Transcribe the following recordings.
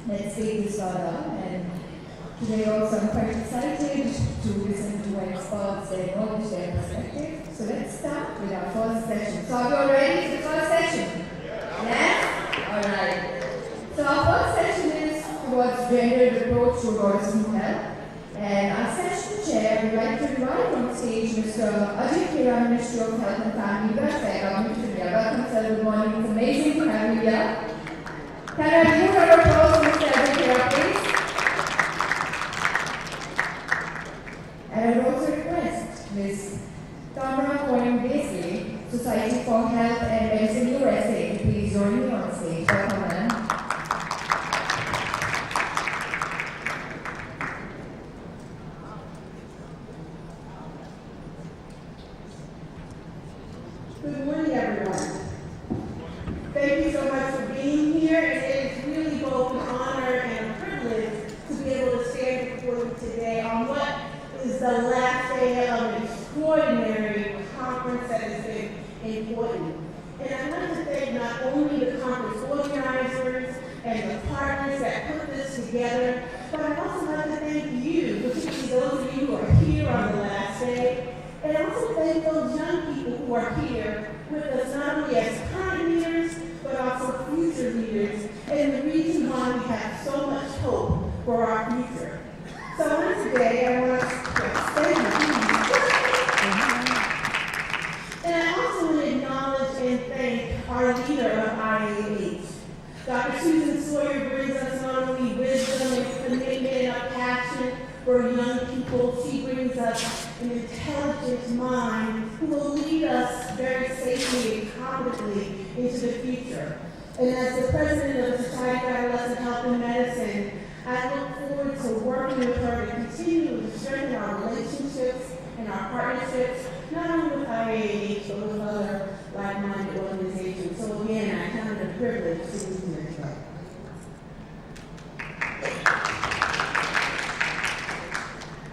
Let's take this further. And today also I'm quite excited to listen to our experts, their knowledge, their perspective. So let's start with our first session. So are you all ready for the first session? Yes? Alright. So our first session is towards gendered approach to autism health. And our session chair would like to invite on stage Mr. Ajay Kira, Minister of Health and Family Welfare, Government of India. Welcome, sir. Good morning. It's amazing to have you here. Can I have you round of applause for Mr. Ajay Kira, please? And I would also request Ms. Tamara Cohen-Basley, Society for Health and Medicine USA, to please join me on stage. Welcome, ma'am. Good morning, everyone. Thank you so much for being here. It is really both an honor and a privilege to be able to stand before you today on what is the last day of an extraordinary conference that has been important. And I want to thank not only the conference organizers and the partners that put this together, but I also want to thank you, particularly those of you who are here on the last day. And I also thank those young people who are here with us, not only as current leaders, but also future leaders, and the reason why we have so much hope for our future. So once today, I want to extend and I also want to acknowledge and thank our leader of IAH. Dr. Susan Sawyer brings us not only wisdom and commitment and a passion for young people, she brings us an intelligent mind who will lead us very safely and confidently into the future. And as the president of the Society for Adolescent Health and Medicine, I look forward to working with her to continue to strengthen our relationships and our partnerships, not only with IAH, but with other like-minded organizations. So again, I count it a privilege to be here today.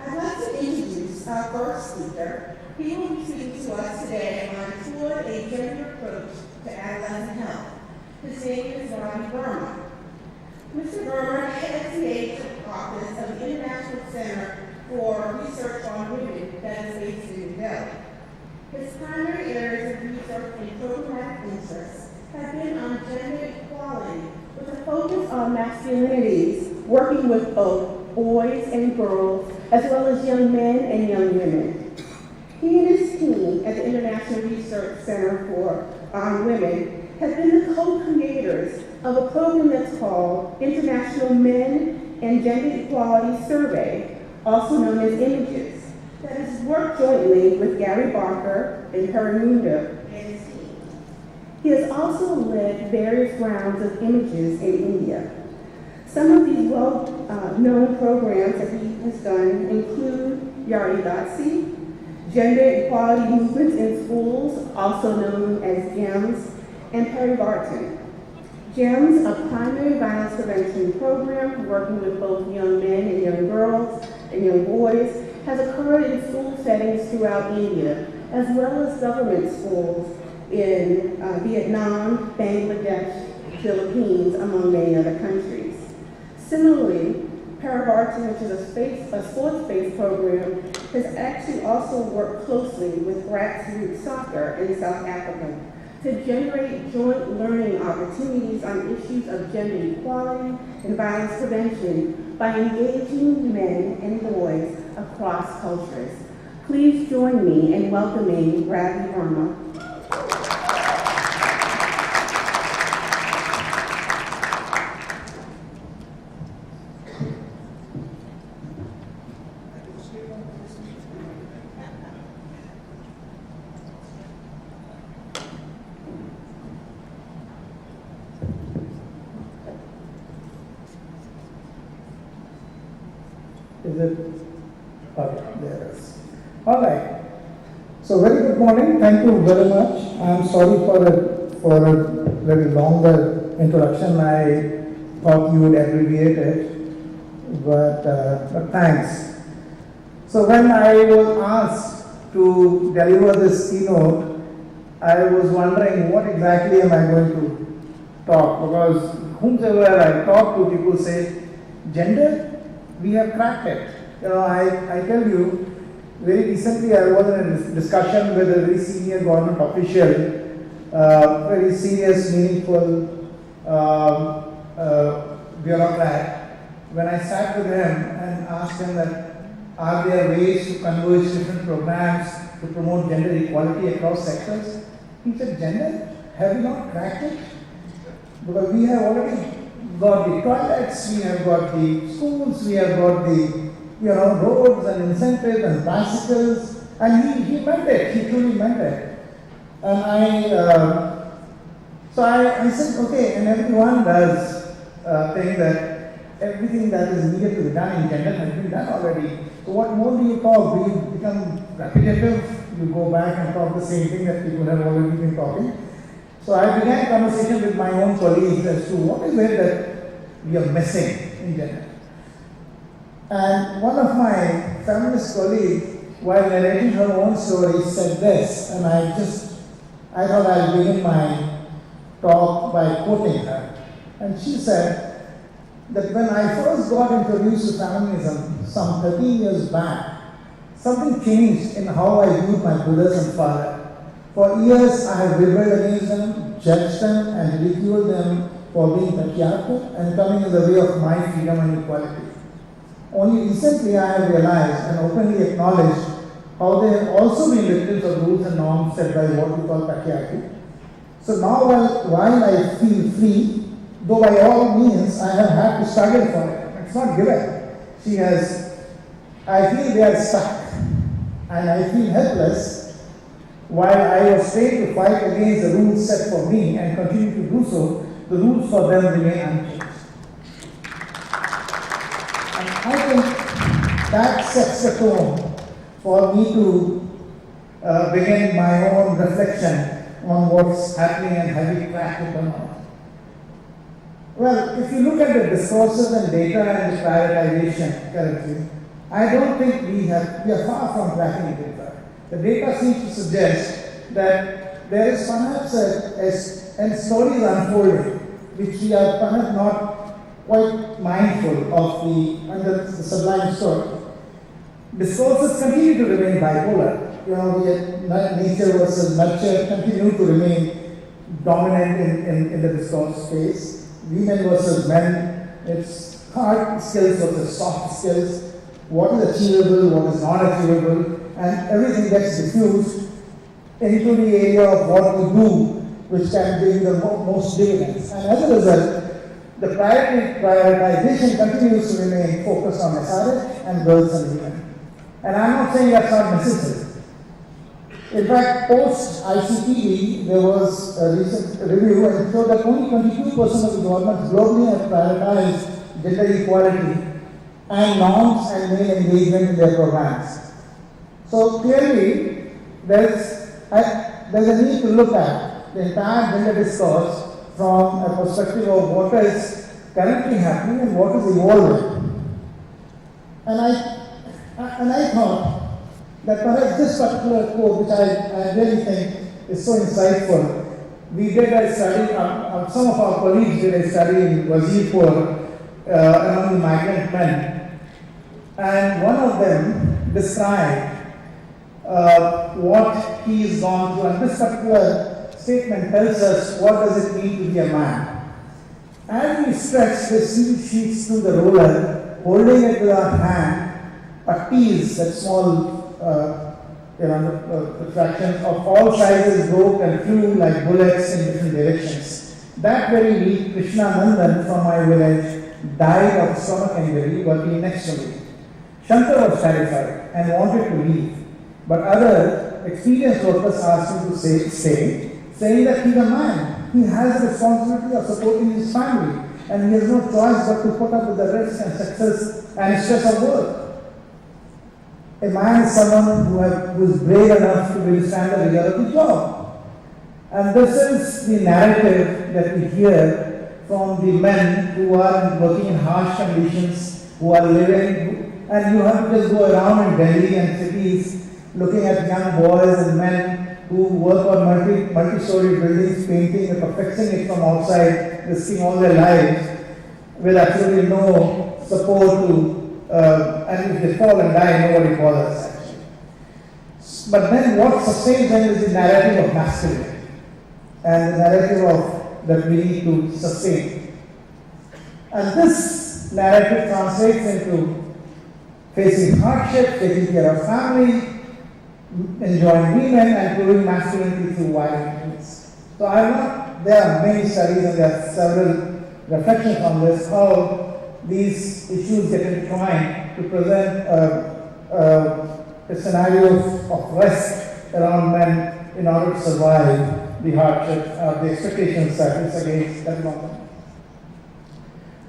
I'd like to introduce our first speaker. He will be speaking to us today on toward a gender approach to adolescent health. His name is Ravi Verma. Mr. Verma heads the AIDS Office of the International Center for Research on Women that is based in New Delhi. His primary areas of research and programmatic interests have been on gender equality with a focus on masculinities, working with both boys and girls, as well as young men and young women. He and his team at the International Research Center for Women have been the co-creators of a program that's called International Men and Gender Equality Survey, also known as IMAGES, that has worked jointly with Gary Barker and Paramunda and his team. He has also led various rounds of IMAGES in India. Some of these well-known programs that he has done include Iaah, Gender Equality Movements in Schools, also known as GEMS, and Parivartan. GEMS, a primary violence prevention program working with both young men and young girls and young boys, has occurred in school settings throughout India, as well as government schools in Vietnam, Bangladesh, Philippines, among many other countries. Similarly, Parivartan, which is a sports-based program, has actually also worked closely with grassroots soccer in South Africa to generate joint learning opportunities on issues of gender equality and violence prevention by engaging men and boys across cultures. Please join me in welcoming Ravi Verma. Is it? Okay, there it is. All right. So very good morning. Thank you very much. I'm sorry for a little longer introduction. I thought you would abbreviate it, but thanks. So when I was asked to deliver this keynote, I was wondering what exactly am I going to talk, because whomsoever I talk to, people say, gender, we have cracked it. I tell you, very recently I was in a discussion with a very senior government official, very serious, meaningful bureaucrat. When I sat with him and asked him that, are there ways to converge different programs to promote gender equality across sectors? He said, gender? Have we not cracked it? Because we have already got the toilets, we have got the schools, we have got the roads and incentives and bicycles, and he meant it, he truly meant it. And so I said, okay, and everyone does think that everything that is needed to be done in gender has been done already. So what more do you talk? Do you become repetitive? You go back and talk the same thing that people have already been talking. So I began a conversation with my own colleagues as to what is it that we are missing in gender. And one of my feminist colleagues, while narrating her own story, said this, and I thought I'll begin my talk by quoting her. And she said that when I first got introduced to feminism some 13 years back, something changed in how I viewed my brothers and father. For years I have rebelled against them, judged them, and ridiculed them for being patriarchal and coming in the way of my freedom and equality. Only recently I have realized and openly acknowledged how they have also been victims of rules and norms set by what we call patriarchy. So now while I feel free, though by all means I have had to struggle for it, it's not given. I feel they are stuck, and I feel helpless while I was trained to fight against the rules set for me and continue to do so, the rules for them remain unchanged. And I think that sets the tone for me to begin my own reflection on what's happening and have we cracked it or not. Well, if you look at the discourses and data and the prioritization currently, I don't think we are far from cracking it. The data seems to suggest that there is perhaps a story unfolding, which we are perhaps not quite mindful of the sublime story. Discourses continue to remain bipolar. Nature versus nurture continue to remain dominant in the discourse space. Women versus men, it's hard skills versus soft skills. What is achievable, what is not achievable, and everything gets diffused into the area of what we do, which can bring the most dividends. And as a result, the prioritization continues to remain focused on SRH and girls and women. And I'm not saying that's not necessary. In fact, post-ICTV, there was a recent review and showed that only 22% of the governments globally have prioritized gender equality and norms and male engagement in their programs. So clearly, there's a need to look at the entire gender discourse from a perspective of what is currently happening and what is evolving. And I thought that perhaps this particular quote, which I really think is so insightful, we did a study, some of our colleagues did a study in Wazirpur among the migrant men. And one of them described what he has gone through, and this particular statement tells us what does it mean to be a man. As we stretch the seed sheets through the roller, holding it with our hand, patties, that small fractions of all sizes broke and flew like bullets in different directions. That very week, Krishna Nandan from my village died of stomach injury working next to me. Shankar was terrified and wanted to leave, but other experienced workers asked him to stay, saying that he's a man. He has the responsibility of supporting his family, and he has no choice but to put up with the risk and success and stress of work. A man is someone who is brave enough to withstand the rigor of the job. And this is the narrative that we hear from the men who are working in harsh conditions, who are living. And you have to just go around in Delhi and cities looking at young boys and men who work on multi-story buildings, painting it or fixing it from outside, risking all their lives, with absolutely no support to, and if they fall and die, nobody bothers actually. But then what sustains them is the narrative of masculinity and the narrative of that we need to sustain. And this narrative translates into facing hardship, taking care of family, enjoying women, and proving masculinity through violent means. So there are many studies and there are several reflections on this, how these issues get intertwined to present a scenario of risk around men in order to survive the hardship, the expectations that is against development.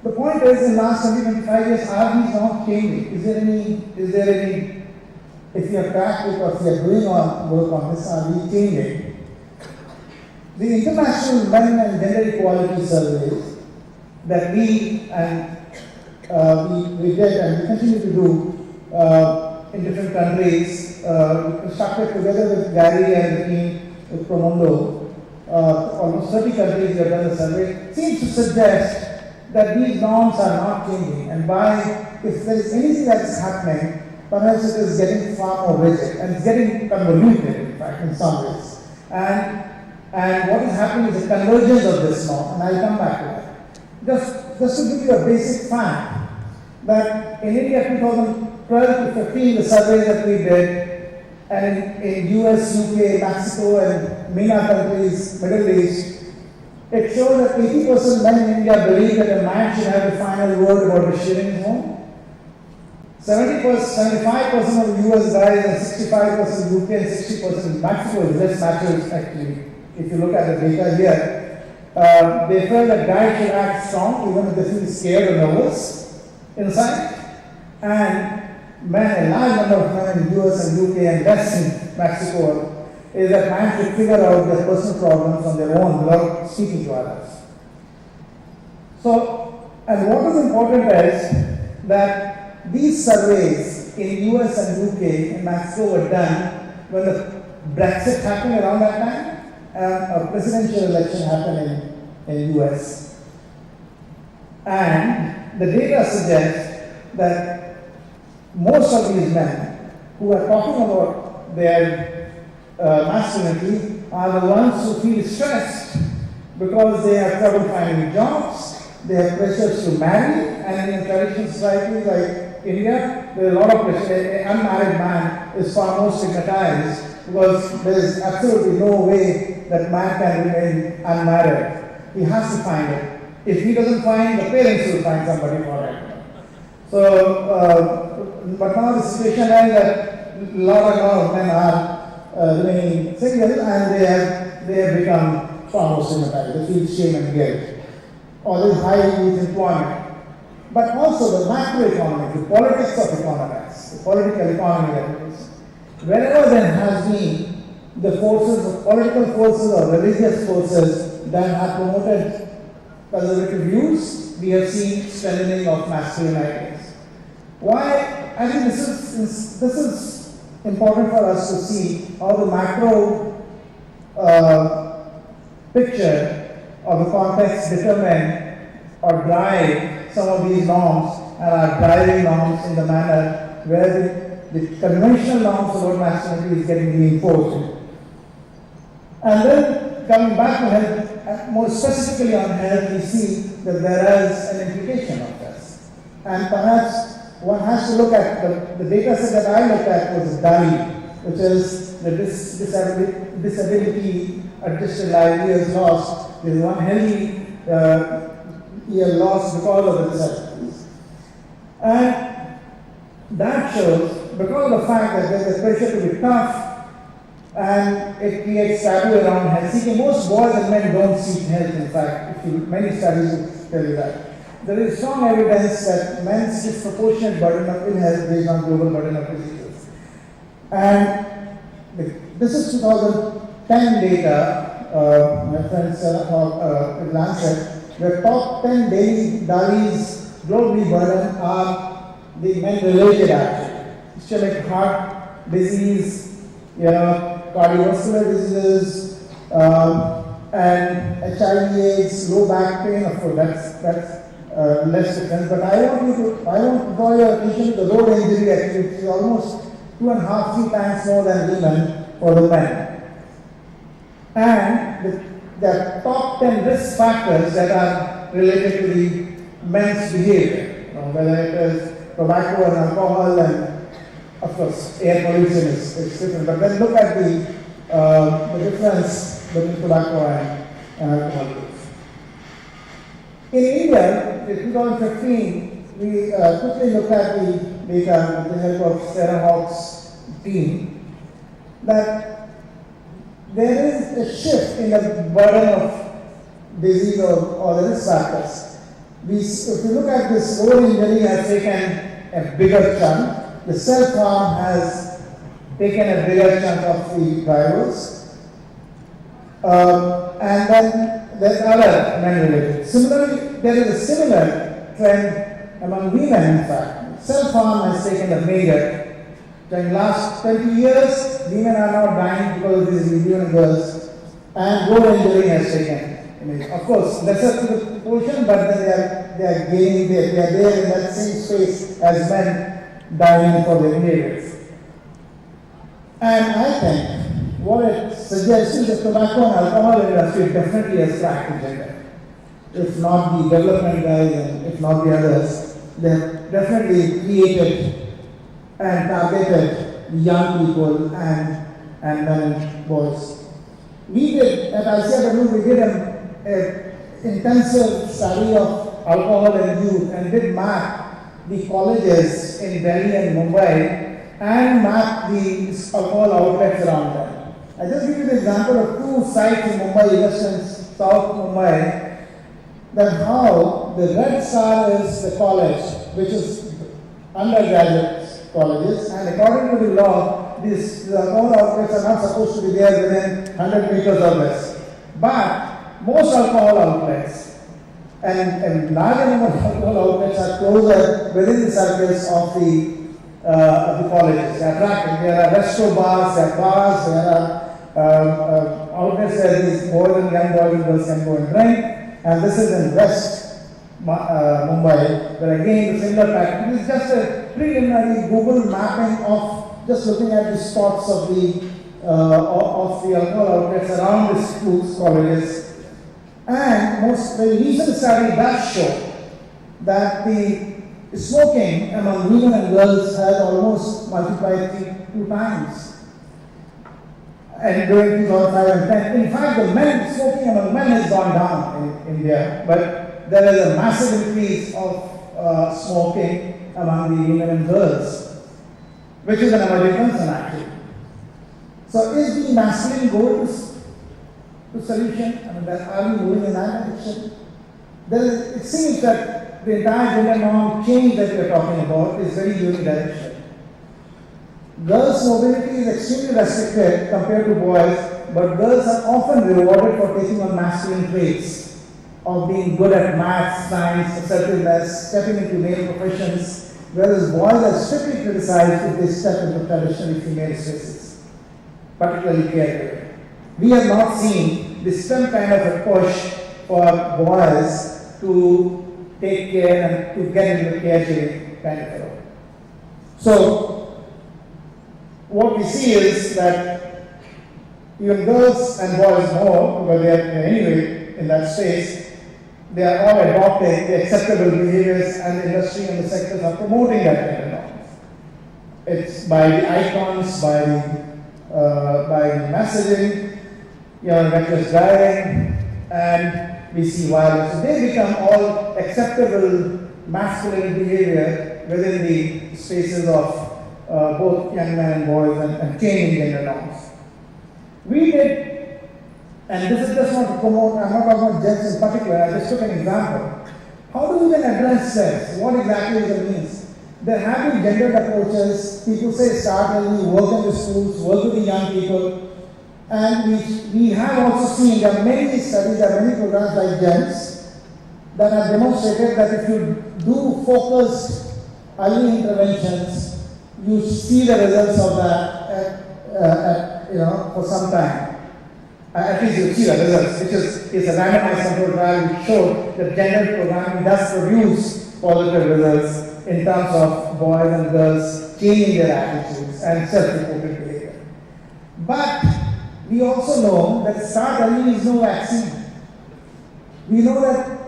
The point is, in the last 25 years, are these not changing? Is there any, if you have tracked it or if you are doing work on this, are we changing? The International Men and Gender Equality Surveys that we did and we continue to do in different countries, we started together with Gary and the team with Promondo, almost 30 countries have done the survey, seems to suggest that these norms are not changing, and if there is anything that is happening, perhaps it is getting far more rigid and it's getting convoluted, in fact, in some ways. And what is happening is a convergence of this norm, and I'll come back to that. Just to give you a basic fact, that in India 2012 to 15, the surveys that we did, and in US, UK, Mexico, and MENA countries, Middle East, it showed that 80% men in India believe that a man should have the final word about his sharing home. 75% of US guys and 65% UK and 60% Mexico is less matters actually. If you look at the data here, they felt that guys should act strong even if they feel scared or nervous inside. And men, a large number of men in US and UK and less in Mexico, is that man should figure out their personal problems on their own without speaking to others. So, and what is important is that these surveys in US and UK and Mexico were done when the Brexit happened around that time and a presidential election happened in US. And the data suggests that most of these men who are talking about their masculinity are the ones who feel stressed because they have trouble finding jobs, they have pressures to marry, and in traditional societies like India, there is a lot of pressure. An unmarried man is far more stigmatized because there is absolutely no way that man can remain unmarried. He has to find it. If he doesn't find, the parents will find somebody for him. So, but now the situation is that a lot of men are remaining single, and they have become far more stigmatized. They feel shame and guilt. Or there is high youth employment. But also the macroeconomic, the politics of economics, the political economy that is. Wherever there has been the forces, the political forces or religious forces that have promoted conservative views, we have seen strengthening of masculine ideas. Why? I think this is important for us to see how the macro picture of the context determine or drive some of these norms and are driving norms in the manner where the conventional norms about masculinity is getting reinforced. And then coming back to health, more specifically on health, we see that there is an implication of this. And perhaps one has to look at the data set that I looked at was DALI, which is the disability adjusted life years lost. There is one healthy year lost because of the disabilities. And that shows, because of the fact that there is a pressure to be tough, and it creates taboo around health seeking. Most boys and men don't seek health, in fact, many studies will tell you that. There is strong evidence that men's disproportionate burden of ill health based on global burden of diseases. And this is 2010 data, my friend Lancet, the top 10 daily DALIs globally burden are the men-related actually. Ischemic heart disease, cardiovascular diseases, and HIV/AIDS, low back pain. Of course, that's less different. But I want to draw your attention to the road injury activity, which is almost 2.5–3 times more than women for the men. And the top 10 risk factors that are related to the men's behavior, whether it is tobacco and alcohol, and of course air pollution is different. But then look at the difference between tobacco and alcohol use. In India, in 2015, we quickly looked at the data with the help of Sarah Hawk's team, that there is a shift in the burden of disease or the risk factors. If you look at this, road injury has taken a bigger chunk. The self-harm has taken a bigger chunk of the drivers. And then there's other men-related. Similarly, there is a similar trend among women, in fact. Self-harm has taken a major. In the last 20 years, women are now dying because of these women girls, and road injury has taken. Of course, lesser to the proportion, but then they are gaining, they are there in that same space as men dying for their behaviors. And I think what it suggests is the tobacco and alcohol industry definitely has cracked the gender. If not the development guys and if not the others, they have definitely created and targeted young people and men and boys. We did, at ICRW, we did an intensive study of alcohol and youth and did map the colleges in Delhi and Mumbai and map the alcohol outlets around them. I just give you the example of two sites in Mumbai, West and South Mumbai, that how the Red Star is the college, which is undergraduate colleges, and according to the law, these alcohol outlets are not supposed to be there within 100 meters or less. But most alcohol outlets and larger number of alcohol outlets are closer within the circles of the colleges. They are attractive. There are resto bars, there are bars, there are outlets where these boys and young boys and girls can go and drink. And this is in West Mumbai, but again the similar pattern. It is just a preliminary Google mapping of just looking at the spots of the alcohol outlets around the schools, colleges. And most the recent study does show that the smoking among women and girls has almost multiplied 2 times. And during 2005 and 10, in fact, the smoking among men has gone down in India, but there is a massive increase of smoking among the women and girls, which is an emerging concern actually. So is the masculine goal to solution? I mean, are we moving in that direction? It seems that the entire gender norm change that we are talking about is very unidirectional. Girls' mobility is extremely restricted compared to boys, but girls are often rewarded for taking on masculine traits of being good at maths, science, assertiveness, stepping into male professions, whereas boys are strictly criticized if they step into traditionally female spaces, particularly caregiving. We have not seen this some kind of a push for boys to take care and to get into the caregiving kind of role. So, what we see is that even girls and boys more, because they are anyway in that space, they are all adopting the acceptable behaviors, and the industry and the sectors are promoting that kind of norms. It's by the icons, by the messaging, reckless driving, and we see violence. So they become all acceptable masculine behavior within the spaces of both young men and boys and changing gender norms. We did, and this is just not to promote, I'm not talking about gents in particular, I just took an example. How do we then address sex? What exactly does it mean? There have been gendered approaches. People say start early, work in the schools, work with the young people. And we have also seen there are many studies, there are many programs like GEMS that have demonstrated that if you do focused early interventions, you see the results of that for some time. At least you see the results, which is a randomized control trial which showed that gender programming does produce positive results in terms of boys and girls changing their attitudes and self-reported behavior. But we also know that start early is no vaccine. We know that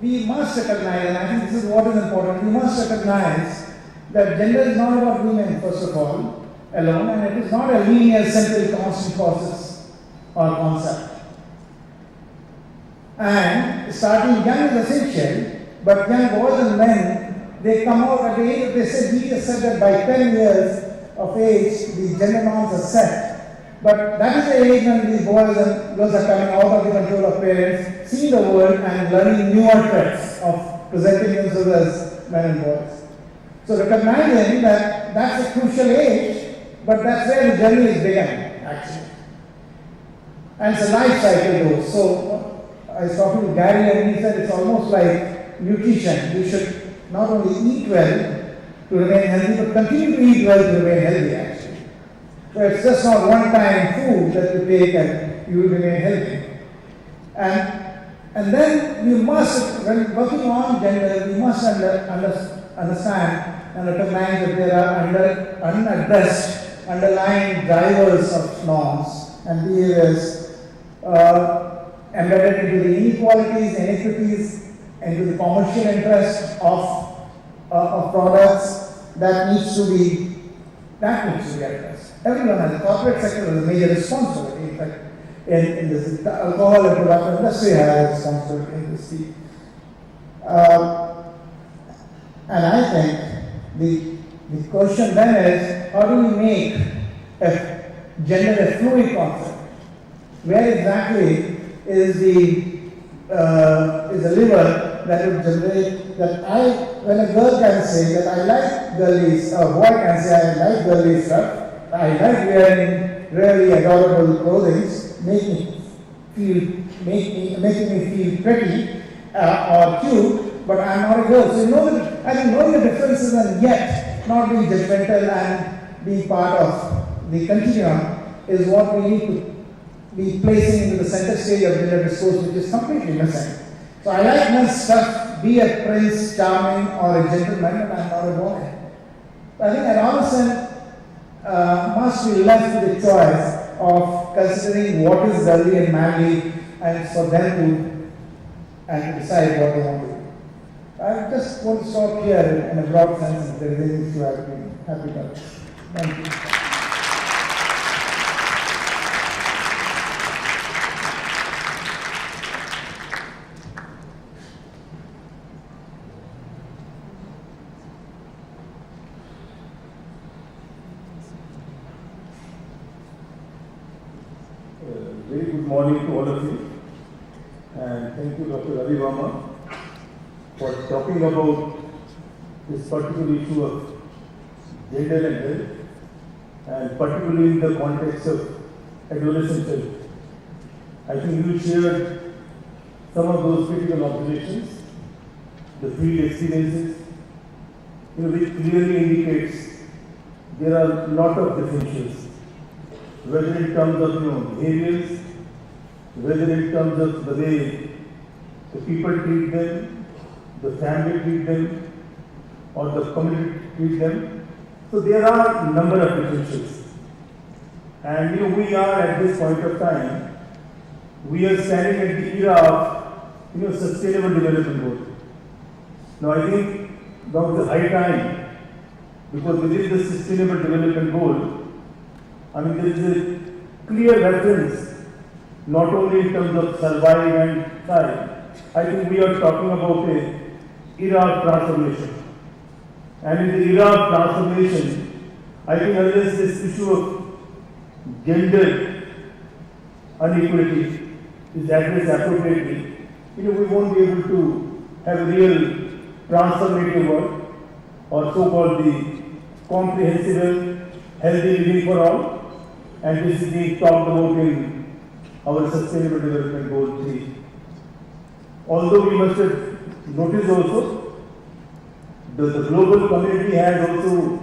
we must recognize, and I think this is what is important, we must recognize that gender is not about women, first of all, alone, and it is not a linear, simple, constant process or concept. And starting young is essential, but young boys and men, they come out at the age, we just said that by 10 years of age, the gender norms are set. But that is the age when these boys and girls are coming out of the control of parents, seeing the world and learning newer traits of presenting themselves as men and boys. So recognizing that that's a crucial age, but that's where the journey is begun, actually. And it's a life cycle though. So I was talking to Gary and he said it's almost like nutrition. You should not only eat well to remain healthy, but continue to eat well to remain healthy, actually. So it's just not one-time food that you take and you will remain healthy. And then we must, when working on gender, we must understand and recognize that there are unaddressed underlying drivers of norms and behaviors embedded into the inequalities, inequities, into the commercial interest of products that needs to be addressed. Everyone has the corporate sector has a major responsibility. In fact, in this, the alcohol and tobacco industry has a responsibility in this field. And I think the question then is, how do we make gender a fluid concept? Where exactly is the lever that would generate that when a girl can say that I like girlies, or a boy can say I like girly stuff, I like wearing really adorable clothing, making me feel pretty or cute, but I'm not a girl. So I think knowing the differences and yet not being judgmental and being part of the continuum is what we need to be placing into the center stage of gender discourse, which is completely missing. So I like men's stuff, be a prince, charming, or a gentleman, and I'm not a boy. I think adolescent must be left with the choice of considering what is girly and manly, and for them to decide what they want to do. I just want to stop here in a broad sense, if there is anything to have been happy about. Thank you. Very good morning to all of you, and thank you, Dr. Ravi Verma, for talking about this particular issue of gender and health, and particularly in the context of adolescent health. I think you shared some of those critical observations, the field experiences, which clearly indicates there are a lot of differentials, whether in terms of behaviors, whether in terms of the way the people treat them, the family treat them, or the community treat them. So there are a number of differences. And we are at this point of time, we are standing at the era of sustainable development goal. Now I think now is the high time, because within the sustainable development goal, there is a clear reference, not only in terms of survive and thrive. I think we are talking about an era of transformation. And in the era of transformation, I think unless this issue of gender inequality is addressed appropriately, we won't be able to have real transformative work, or so-called the comprehensive healthy living for all. And this is being talked about in our Sustainable Development Goal 3. Although we must have noticed also that the global community has also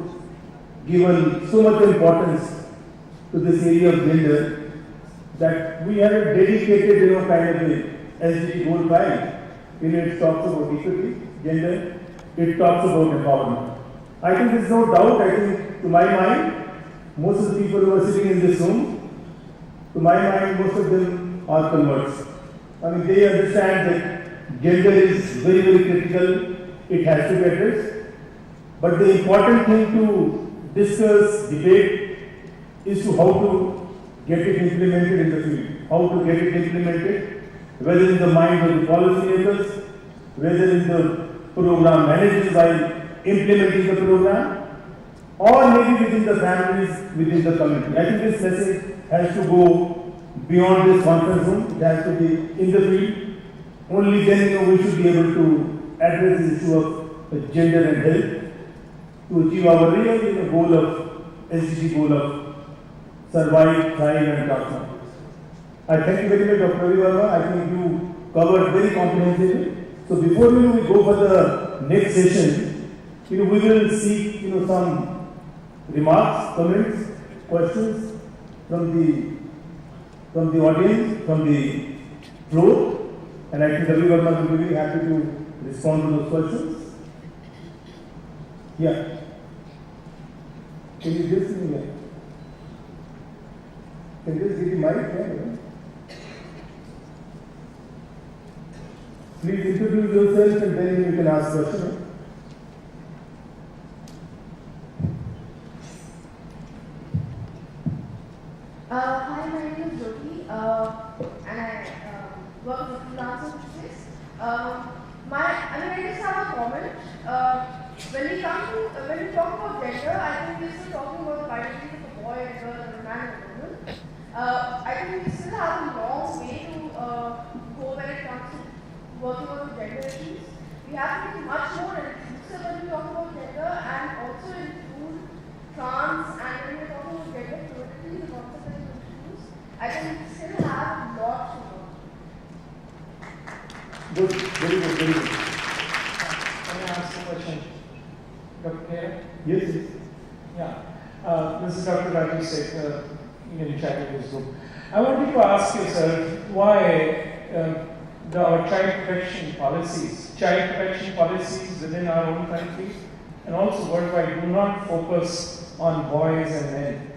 given so much importance to this area of gender, that we have a dedicated, kind of a SDG goal 5. It talks about equity, gender, it talks about empowerment. I think there is no doubt, I think, to my mind, most of the people who are sitting in this room, to my mind, most of them are converts. I mean, they understand that gender is very, very critical, it has to be addressed. But the important thing to discuss, debate, is to how to get it implemented in the field, how to get it implemented, whether in the mind of the policymakers, whether in the program managers by implementing the program, or maybe within the families, within the community. I think this message has to go beyond this conference room, it has to be in the field. Only then we should be able to address the issue of gender and health to achieve our real goal of SDG goal of survive, thrive and transform. I thank you very much, Dr. Ravi Verma. I think you covered very comprehensively. So before we go for the next session, we will seek some remarks, comments, questions from the audience, from the floor, and I think Ravi Verma will be very happy to respond to those questions. Yeah. Can you just give me Can you just give me mic? Yeah. Please introduce yourself and then you can ask questions. Hi, my name is Jyoti, and I work with freelance business. I just have a comment. When we talk about gender, I think we're still talking about the identity of a boy and a girl and a man and a woman. I think we still have a long way to go when it comes to working on the gender issues. We have to be much more inclusive when we talk about gender and also include trans, and when we're talking about gender fluidity, the concept that you introduced, I think we still have a lot to learn. Good, very good, very good. Can I ask a question? Dr. Pierre? Yes. Yeah. This is Dr. Rajesh Seth, Indian Charitable Group. I wanted to ask you, sir, why our child protection policies within our own country and also worldwide do not focus on boys and men.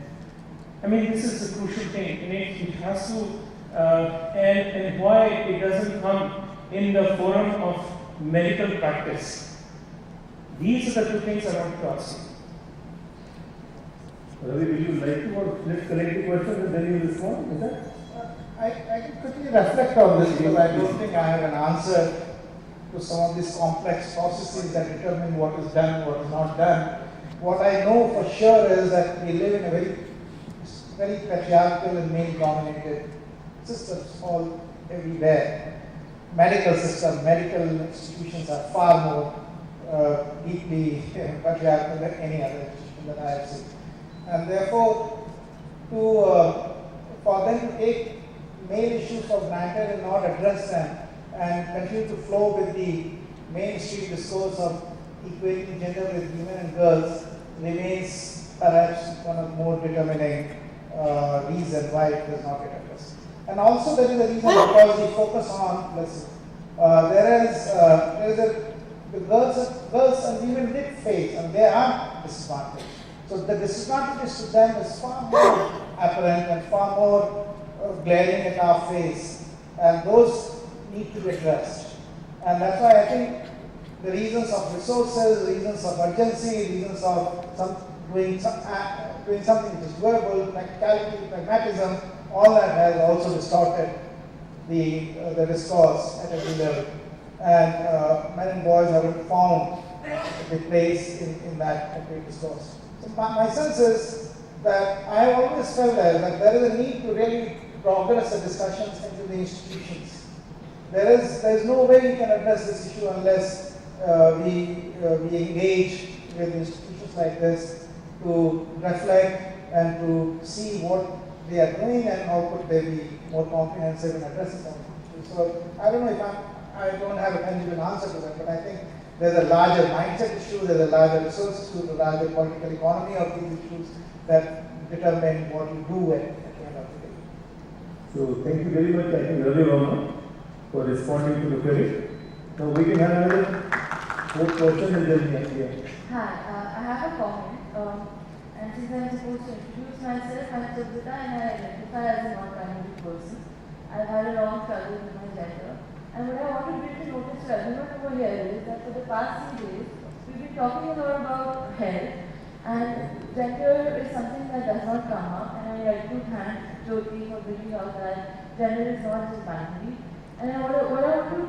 I mean, this is the crucial thing. It has to, and why it doesn't come in the forum of medical practice. These are the two things I want to ask you. Ravi, will you like to, or let's collect the question and then you respond? Is that? I can quickly reflect on this because I don't think I have an answer to some of these complex processes that determine what is done, what is not done. What I know for sure is that we live in a very patriarchal and male-dominated systems all everywhere. Medical system, medical institutions are far more deeply patriarchal than any other institution that I have seen. And therefore, for them to take male issues for granted and not address them and continue to flow with the mainstream discourse of equating gender with women and girls remains perhaps one of the more determining reasons why it does not get addressed. And also there is a reason because we focus on, the girls and women did face and they are disadvantaged. So the disadvantages to them is far more apparent and far more glaring at our face, and those need to be addressed. And that's why I think the reasons of resources, reasons of urgency, reasons of doing something which is doable, practicality, pragmatism, all that has also distorted the discourse at every level. And men and boys haven't found the place in that discourse. So my sense is that I have always felt that there is a need to really progress the discussions into the institutions. There is no way we can address this issue unless we engage with institutions like this to reflect and to see what they are doing and how could they be more comprehensive in addressing some issues. So I don't know if I don't have a tangible answer to that, but I think there's a larger mindset issue, there's a larger resource issue, a larger political economy of these issues that determine what you do at the end of the day. So thank you very much, I think, Ravi Verma, for responding to the query. Now we can have another fourth question and then we have. Hi, I have a comment. And since I'm supposed to introduce myself, I'm Subhita and I identify as a non-binary person. I've had a long struggle with my gender. And what I want to bring to notice to everyone over here is that for the past few days, we've been talking a lot about health. And gender is something that does not come up. And I like to thank Jyoti for bringing out that gender is not just binary. And what I want to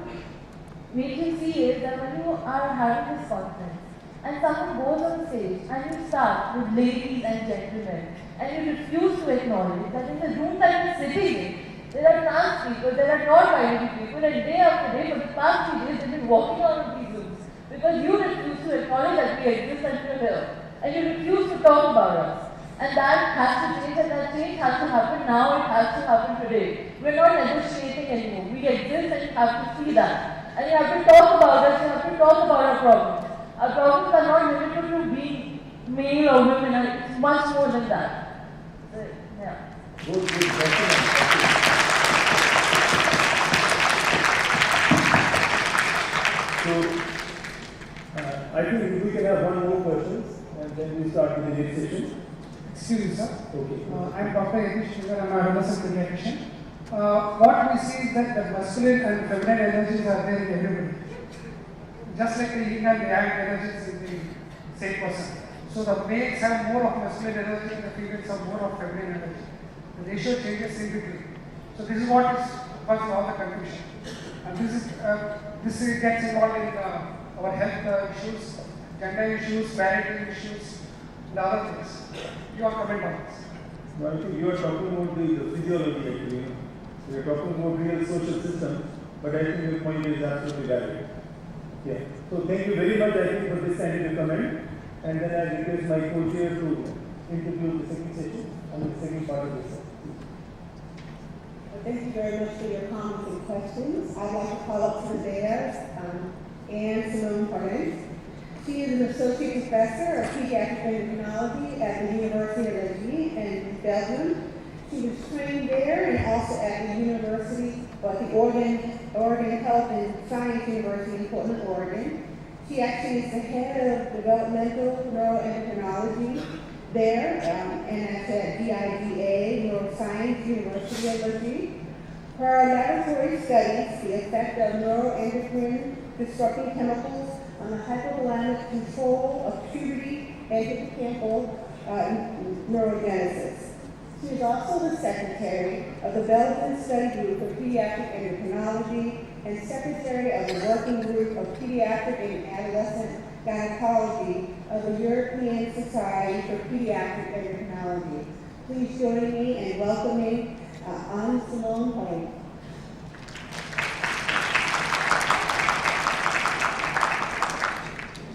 make you see is that when you are having this conference, and someone goes on stage and you start with ladies and gentlemen and you refuse to acknowledge that in the room that you're sitting in, there are trans people, there are non-binary people, and day after day for the past few days they've been walking out of these rooms because you refuse to acknowledge that we exist and we're here. And you refuse to talk about us. And that has to change, and that change has to happen now, it has to happen today. We're not negotiating anymore. We exist and you have to see that. And you have to talk about us, you have to talk about our problems. Our problems are not limited to being male or women, and it's much more than that. Yeah. Good, thank you. So, I think we can have one more question and then we start with the next session. Excuse me, sir. Okay. I'm Dr. Iaah Sugar, I'm an adolescent pediatrician. What we see is that the masculine and feminine energies are there in everybody. Just like the yin and the yang energies in the same person. So the males have more of masculine energy and the females have more of feminine energy. The ratio changes in between. So this is what is causing all the confusion. And this gets involved in our health issues, gender issues, parenting issues, and other things. Your comment on this? No, I think you are talking about the physiology actually. We are talking about real social system, but I think your point is absolutely valid. Yeah. So thank you very much, I think, for this kind of comment. And then I request my co-chair to interview the second session and the second part of this. Thank you very much for your comments and questions. I'd like to call up to the dais Anne Simone Parent. She is an associate professor of pediatric endocrinology at the University of Reggie in Belgium. She was trained there and also at the University, the Oregon Health and Science University in Portland, Oregon. She actually is the head of developmental neuroendocrinology there, and that's at DIDA, Neuroscience University of Reggie. Her laboratory studies the effect of neuroendocrine disrupting chemicals on the hypothalamic control of puberty and hippocampal neurogenesis. She is also the secretary of the Belgian Study Group for Pediatric Endocrinology and secretary of the Working Group of Pediatric and Adolescent Gynecology of the European Society for Pediatric Endocrinology. Please join me in welcoming Anne Simone Parent.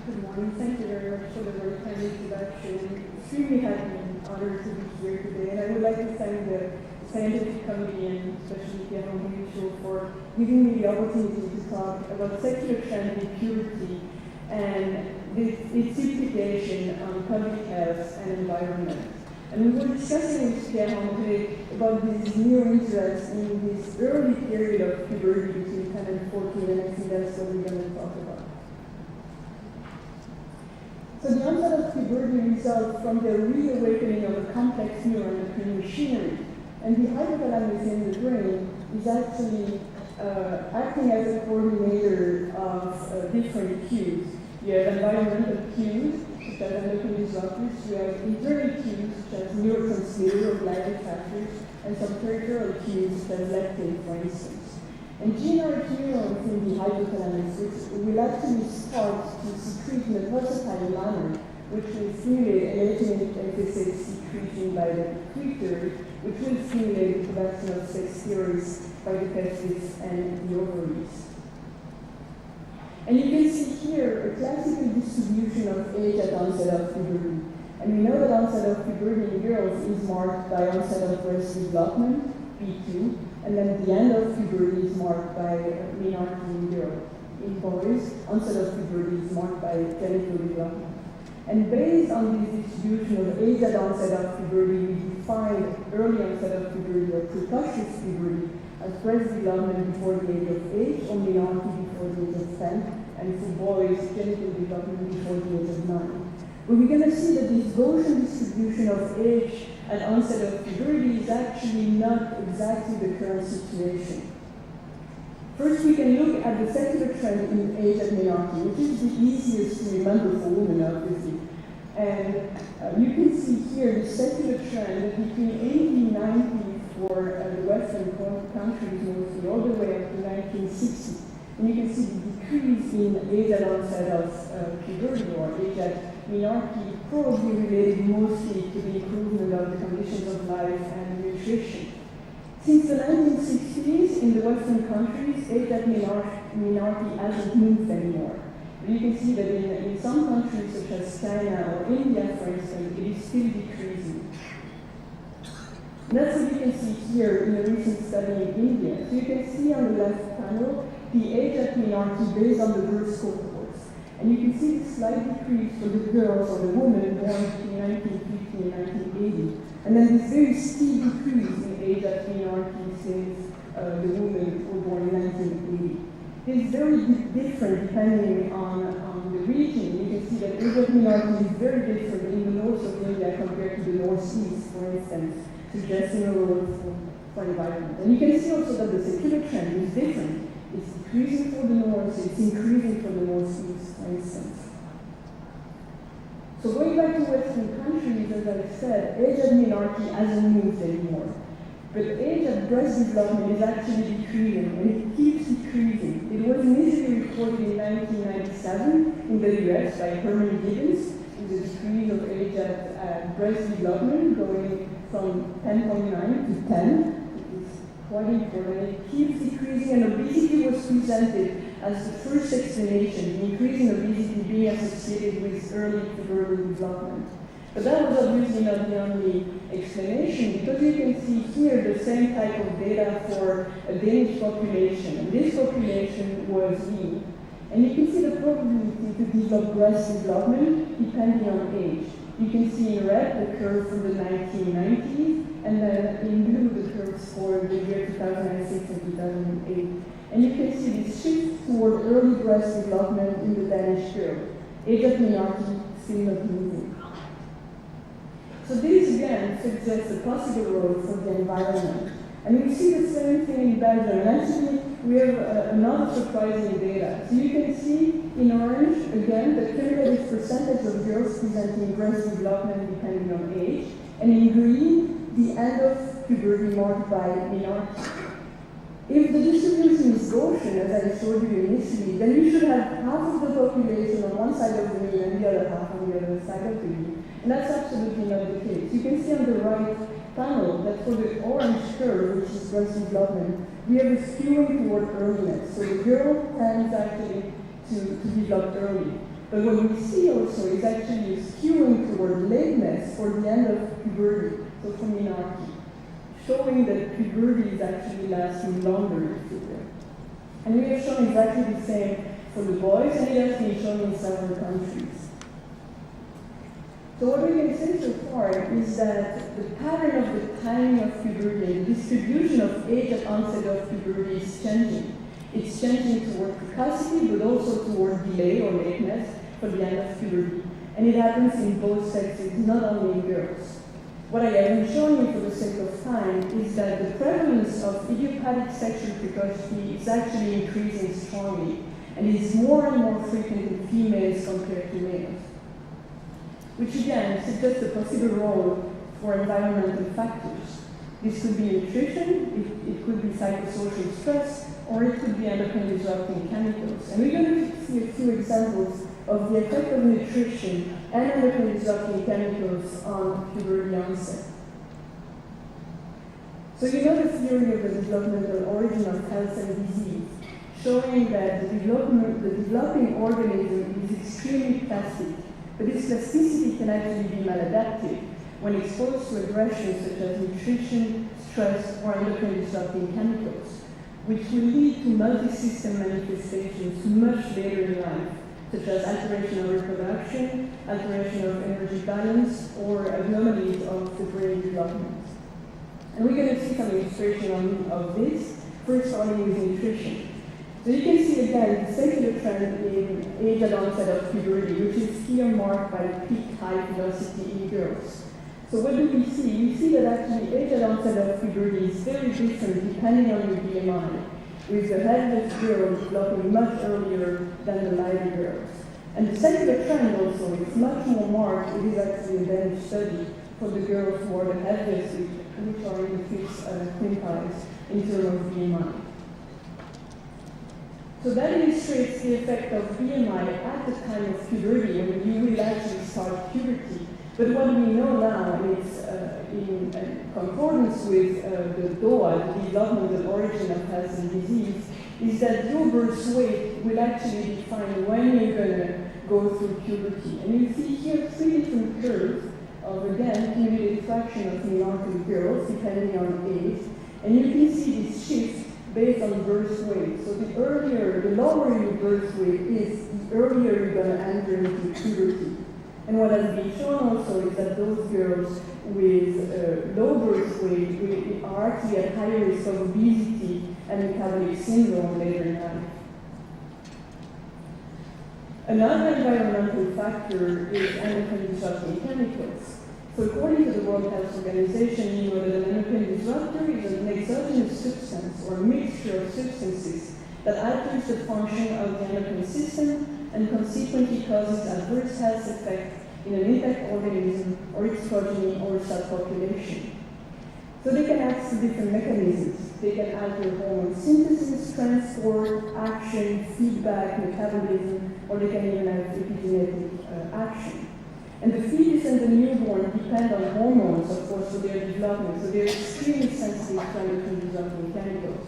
Good morning. Thank you very much for the very kind introduction. Extremely happy and honored to be here today. And I would like to thank the scientific committee and especially Iaah for giving me the opportunity to talk about sexual trend in puberty and its implication on public health and environment. And we were discussing with Iaah today about this new interest in this early period of puberty between 10 and 14, and I think that's what we're going to talk about. So the onset of puberty results from the reawakening of a complex neuroendocrine machinery, and the hypothalamus in the brain is actually acting as a coordinator of different cues. You have environmental cues, such as endocrine disruptors. You have internal cues, such as neurotransmitter or glycan factors, and some peripheral cues, such as leptin, for instance. And GnRH neurons in the hypothalamus, which will actually start to secrete in a versatile manner, which will stimulate electrolytic FSH secretion by the pituitary, which will stimulate the production of sex steroids by the testes and the ovaries. And you can see here a classical distribution of age at onset of puberty. And we know that onset of puberty in girls is marked by onset of breast development, P2, and then the end of puberty is marked by menarche in girls. In boys, onset of puberty is marked by genital development. And based on this distribution of age at onset of puberty, we define early onset of puberty or precocious puberty as breast development before the age of 8, or menarche before the age of 10, and for boys, genital development before the age of 9. But we're going to see that this Gaussian distribution of age at onset of puberty is actually not exactly the current situation. First, we can look at the secular trend in age at menarche, which is the easiest to remember for women, obviously. And you can see here the secular trend that between 80 and 90 for the Western countries mostly, all the way up to 1960. And you can see the decrease in age at onset of puberty or age at menarche, probably related mostly to the improvement of the conditions of life and nutrition. Since the 1960s, in the Western countries, age at menarche hasn't moved anymore. And you can see that in some countries, such as China or India, for instance, it is still decreasing. And that's what you can see here in a recent study in India. So you can see on the left panel the age at menarche based on the birth cohorts. And you can see the slight decrease for the girls or the women born between 1950 and 1980. And then this very steep decrease in age at menarche since the women were born in 1980. It's very different depending on the region. You can see that age at menarche is very different in the north of India compared to the northeast, for instance, suggesting a role for environment. And you can see also that the secular trend is different. It's decreasing for the north, it's increasing for the northeast, for instance. So going back to Western countries, as I said, age at menarche hasn't moved anymore. But age at breast development is actually decreasing, and it keeps decreasing. It was initially reported in 1997 in the US by Herman Gibbons, with a decrease of age at breast development going from 10.9 to 10. Quite important. It keeps decreasing, and obesity was presented as the first explanation, the increase in obesity being associated with early pubertal development. But that was obviously not the only explanation, because you can see here the same type of data for a Danish population. And this population was lean. And you can see the probability to develop breast development depending on age. You can see in red the curve from the 1990s, and then in blue the curves for the year 2006 and 2008. And you can see this shift toward early breast development in the Danish curve. Age at menarche still not moving. So this again suggests a possible role for the environment. And we see the same thing in Belgium. And actually, we have another surprising data. So you can see in orange, again, the cumulative percentage of girls presenting breast development depending on age. And in green, the end of puberty marked by menarche. If the distribution is Gaussian, as I showed you initially, then you should have half of the population on one side of the mean and the other half on the other side of the mean. And that's absolutely not the case. You can see on the right panel that for the orange curve, which is breast development, we have a skewing toward earliness. So the girl tends actually to develop early. But what we see also is actually a skewing toward lateness for the end of puberty, so for menarche, showing that puberty is actually lasting longer in children. And we have shown exactly the same for the boys, and it has been shown in several countries. So what we can say so far is that the pattern of the timing of puberty, the distribution of age at onset of puberty is changing. It's changing toward precocity, but also toward delay or lateness for the end of puberty. And it happens in both sexes, not only in girls. What I haven't shown you for the sake of time is that the prevalence of idiopathic sexual precocity is actually increasing strongly, and is more and more frequent in females compared to males. Which again suggests a possible role for environmental factors. This could be nutrition, it could be psychosocial stress, or it could be endocrine disrupting chemicals. And we're going to see a few examples of the effect of nutrition and endocrine disrupting chemicals on puberty onset. So you know the theory of the developmental origin of health and disease, showing that the developing organism is extremely plastic, but this plasticity can actually be maladaptive when exposed to aggressions such as nutrition, stress, or endocrine disrupting chemicals, which will lead to multi-system manifestations much later in life, such as alteration of reproduction, alteration of energy balance, or abnormalities of the brain development. And we're going to see some illustration of this, first starting with nutrition. So you can see again the secular trend in age at onset of puberty, which is here marked by peak high velocity in girls. So what do we see? We see that actually age at onset of puberty is very different depending on your BMI, with the headless girls developing much earlier than the lighter girls. And the secular trend also is much more marked. It is actually a Danish study for the girls who are the headless, which are in the fifth quintiles in terms of BMI. So that illustrates the effect of BMI at the time of puberty, when you will actually start puberty. But what we know now, and it's in concordance with the DOA, the development and origin of health and disease, is that your birth weight will actually define when you're going to go through puberty. And you see here three different curves of, again, cumulative fraction of male girls, depending on age. And you can see this shift based on birth weight. So the lower your birth weight is, the earlier you're going to enter into puberty. And what has been shown also is that those girls with low birth weight are actually at higher risk of obesity and metabolic syndrome later in life. Another environmental factor is endocrine disrupting chemicals. So according to the World Health Organization, you know that an endocrine disruptor is an exogenous substance or a mixture of substances that alters the function of the endocrine system and consequently causes adverse health effects in an intact organism or its progeny or subpopulation. So they can act through different mechanisms. They can alter hormone synthesis, transport, action, feedback, metabolism, or they can even have epigenetic action. And the fetus and the newborn depend on hormones, of course, for their development, so they're extremely sensitive to endocrine disrupting chemicals.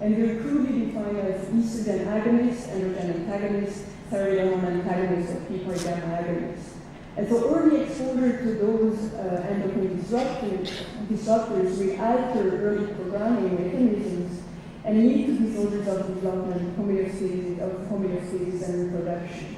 And they're crudely defined as estrogen agonists, androgen antagonists, thyroid hormone antagonists, or PPAR gamma agonists. And so early exposure to those endocrine disruptors will alter early programming mechanisms and lead to disorders of development, homeostasis, and reproduction.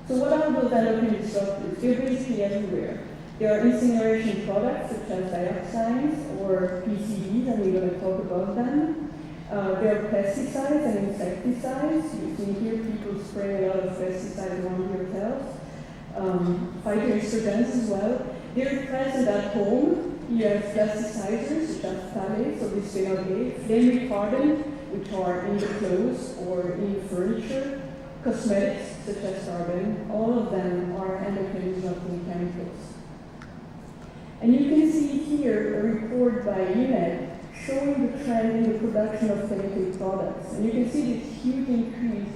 So what are those endocrine disruptors? They're basically everywhere. There are incineration products such as dioxins or PCBs, and we're going to talk about them. There are pesticides and insecticides. You see here people spraying a lot of pesticides around your hotels. Phytoestrogens as well. They're present at home. You have plasticizers such as phthalates or bisphenol A, flame retardant, which are in the clothes or in the furniture, cosmetics such as carbon. All of them are endocrine disrupting chemicals. And you can see here a report by Iaah showing the trend in the production of chemical products. And you can see this huge increase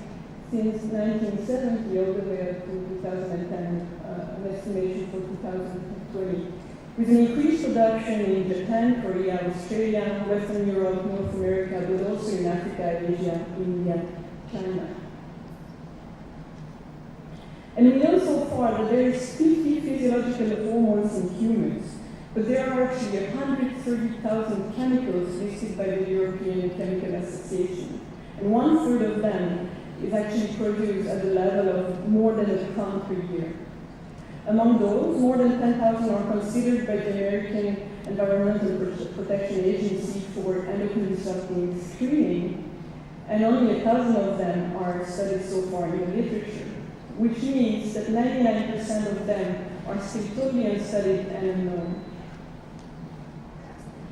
since 1970 all the way up to 2010, an estimation for 2020, with an increased production in Japan, Korea, Australia, Western Europe, North America, but also in Africa, Asia, India, China. And we know so far that there is 50 physiological hormones in humans, but there are actually 130,000 chemicals listed by the European Chemical Association, and 1/3 of them is actually produced at the level of more than a ton per year. Among those, more than 10,000 are considered by the American Environmental Protection Agency for endocrine disrupting screening, and only 1,000 of them are studied so far in the literature, which means that 99% of them are still totally unstudied and unknown.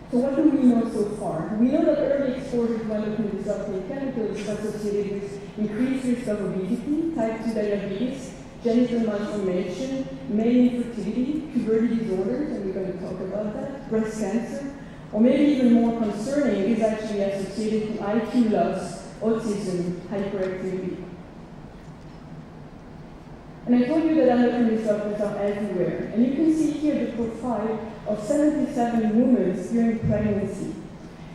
So what do we know so far? We know that early exposure to endocrine disrupting chemicals is associated with increased risk of obesity, type 2 diabetes, genital malformation, male infertility, puberty disorders, and we're going to talk about that, breast cancer, or maybe even more concerning, it is actually associated to IQ loss, autism, hyperactivity. And I told you that endocrine disruptors are everywhere. And you can see here the profile of 77 women during pregnancy.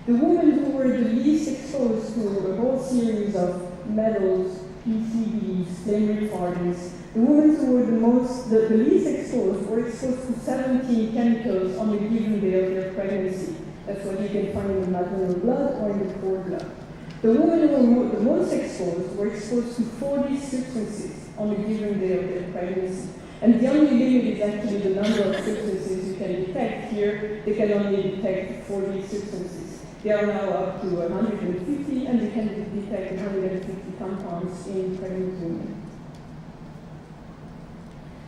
The women who were the least exposed to a whole series of metals, PCBs, flame retardants, the women who were the least exposed were exposed to 17 chemicals on the given day of their pregnancy. That's what you can find in the maternal blood or in the cord blood. The women who were the most exposed were exposed to 40 substances on a given day of their pregnancy. And the only limit is actually the number of substances you can detect. Here, they can only detect 40 substances. They are now up to 150, and they can detect 150 compounds in pregnant women.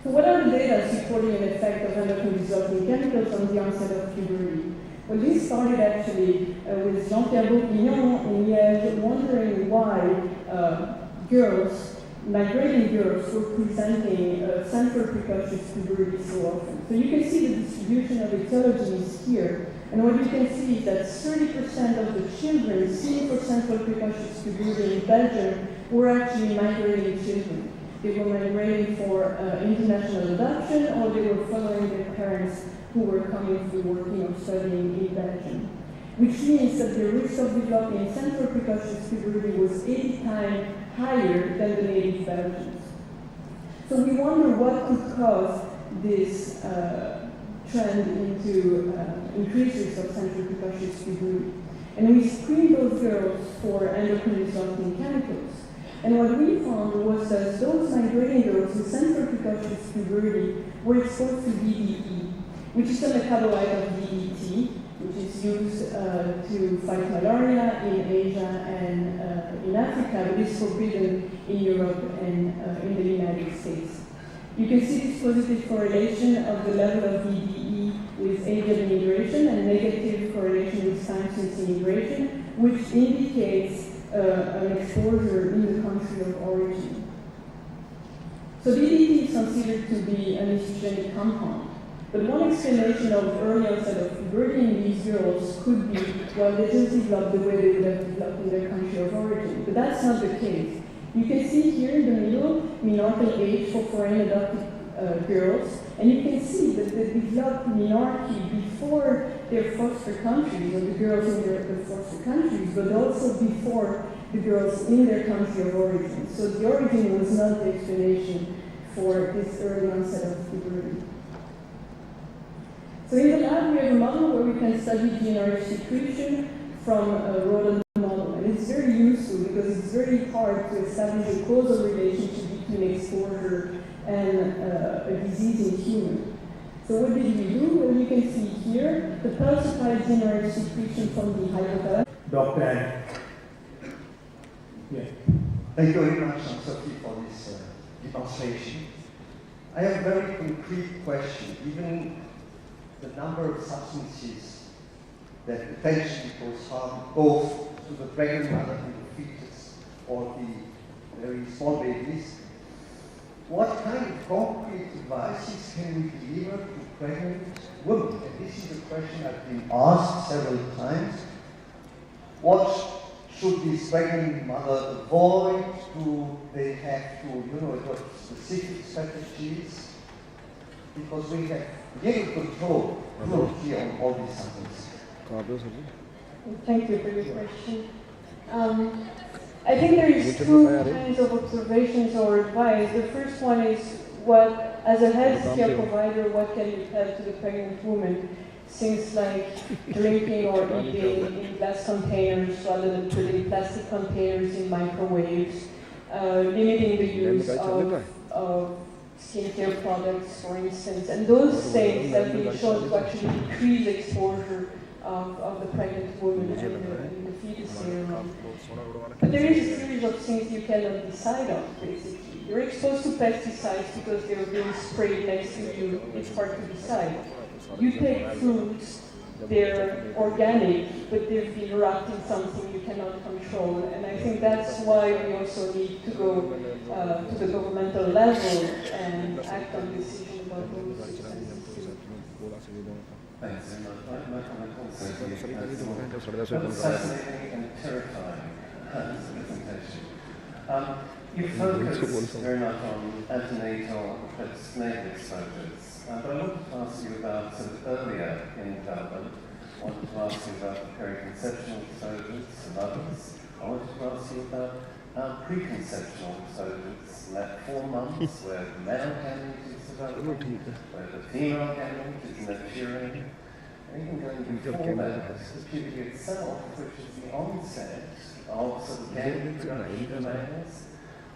So what are the data supporting an effect of endocrine disrupting chemicals on the onset of puberty? Well, this started actually with Jean-Pierre Bourguignon in Iaah, wondering why migrating girls were presenting central precocious puberty so often. So you can see the distribution of etiologies here. And what you can see is that 30% of the children seen for central precocious puberty in Belgium were actually migrating children. They were migrating for international adoption, or they were following their parents who were coming through working or studying in Belgium. Which means that the risk of developing central precocious puberty was 80 times higher than the native Belgians. So we wonder what could cause this trend into increased risk of central precocious puberty. And we screened those girls for endocrine disrupting chemicals. And what we found was that those migrating girls with central precocious puberty were exposed to DDE, which is a metabolite of DDT, which is used to fight malaria in Asia and in Africa, but is forbidden in Europe and in the United States. You can see this positive correlation of the level of DDE with age of immigration and negative correlation with time since immigration, which indicates an exposure in the country of origin. So DDT is considered to be an estrogenic compound. But one explanation of early onset of puberty in these girls could be, well, they just developed the way they would have developed in their country of origin. But that's not the case. You can see here in the middle, menarche age for foreign adopted girls, and you can see that they developed menarche before their foster countries, or the girls in their foster countries, but also before the girls in their country of origin. So the origin was not the explanation for this early onset of puberty. So in the lab, we have a model where we can study GnRH secretion from a rodent model. And it's very useful because it's very hard to establish a causal relationship between exposure and a disease in humans. So what did we do? Well, you can see here the pulsified GnRH secretion from the hypothalamus. Dr. Yeah. Thank you very much, Sophie, for this demonstration. I have a very concrete question. Given the number of substances that potentially cause harm both to the pregnant mother and the fetus or the very small babies, what kind of concrete advices can we deliver to pregnant women? And this is a question I've been asked several times. What should this pregnant mother avoid? Do they have to, adopt specific strategies? Because we have little control here on all these substances. Thank you for your question. I think there is two kinds of observations or advice. The first one is what, as a healthcare provider, what can you tell to the pregnant woman? Things like drinking or eating in glass containers rather than putting plastic containers in microwaves, limiting the use of skincare products, for instance, and those things have been shown to actually decrease exposure of the pregnant woman and the fetus area. But there is a series of things you cannot decide on, basically. You're exposed to pesticides because they're being sprayed next to you. It's hard to decide. You take fruits, they're organic, but they've been wrapped in something you cannot control. And I think that's why we also need to go to the governmental level and act on decisions about those substances. Thanks very much. My comment also is a fascinating and terrifying presentation. You focus very much on antenatal and postnatal exposures, but I wanted to ask you about sort of earlier in development. I wanted to ask you about the periconceptional exposures and others. I wanted to ask you about preconceptional exposures, like 4 months, where the male gamete is developing, where the female gamete is maturing. And even going before that, the puberty itself, which is the onset of sort of gender production in males,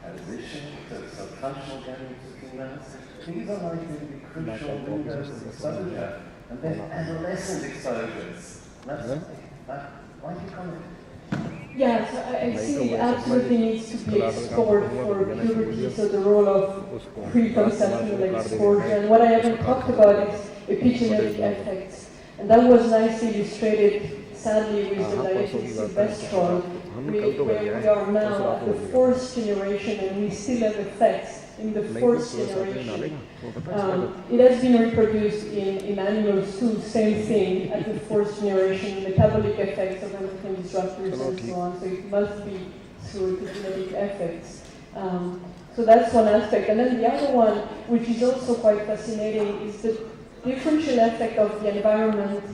transition to sort of functional gender to females. These are likely to be crucial windows of exposure. And then adolescent exposures. That's why do you comment? Yeah, so I see absolutely needs to be explored for puberty, so the role of pre-conceptual exposure. And what I haven't talked about is epigenetic effects. And that was nicely illustrated, sadly, with the diabetes silvestrol, where we are now at the fourth generation and we still have effects in the fourth generation. It has been reproduced in animals too, same thing, at the fourth generation, metabolic effects of endocrine disruptors and so on, so it must be through epigenetic effects. So that's one aspect. And then the other one, which is also quite fascinating, is the differential effect of the environment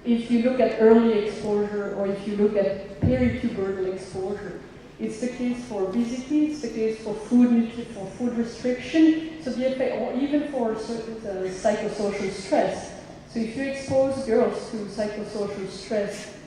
if you look at early exposure or if you look at peripubertal exposure. It's the case for obesity, it's the case for food restriction, so the effect, or even for certain psychosocial stress. So if you expose girls to psychosocial stress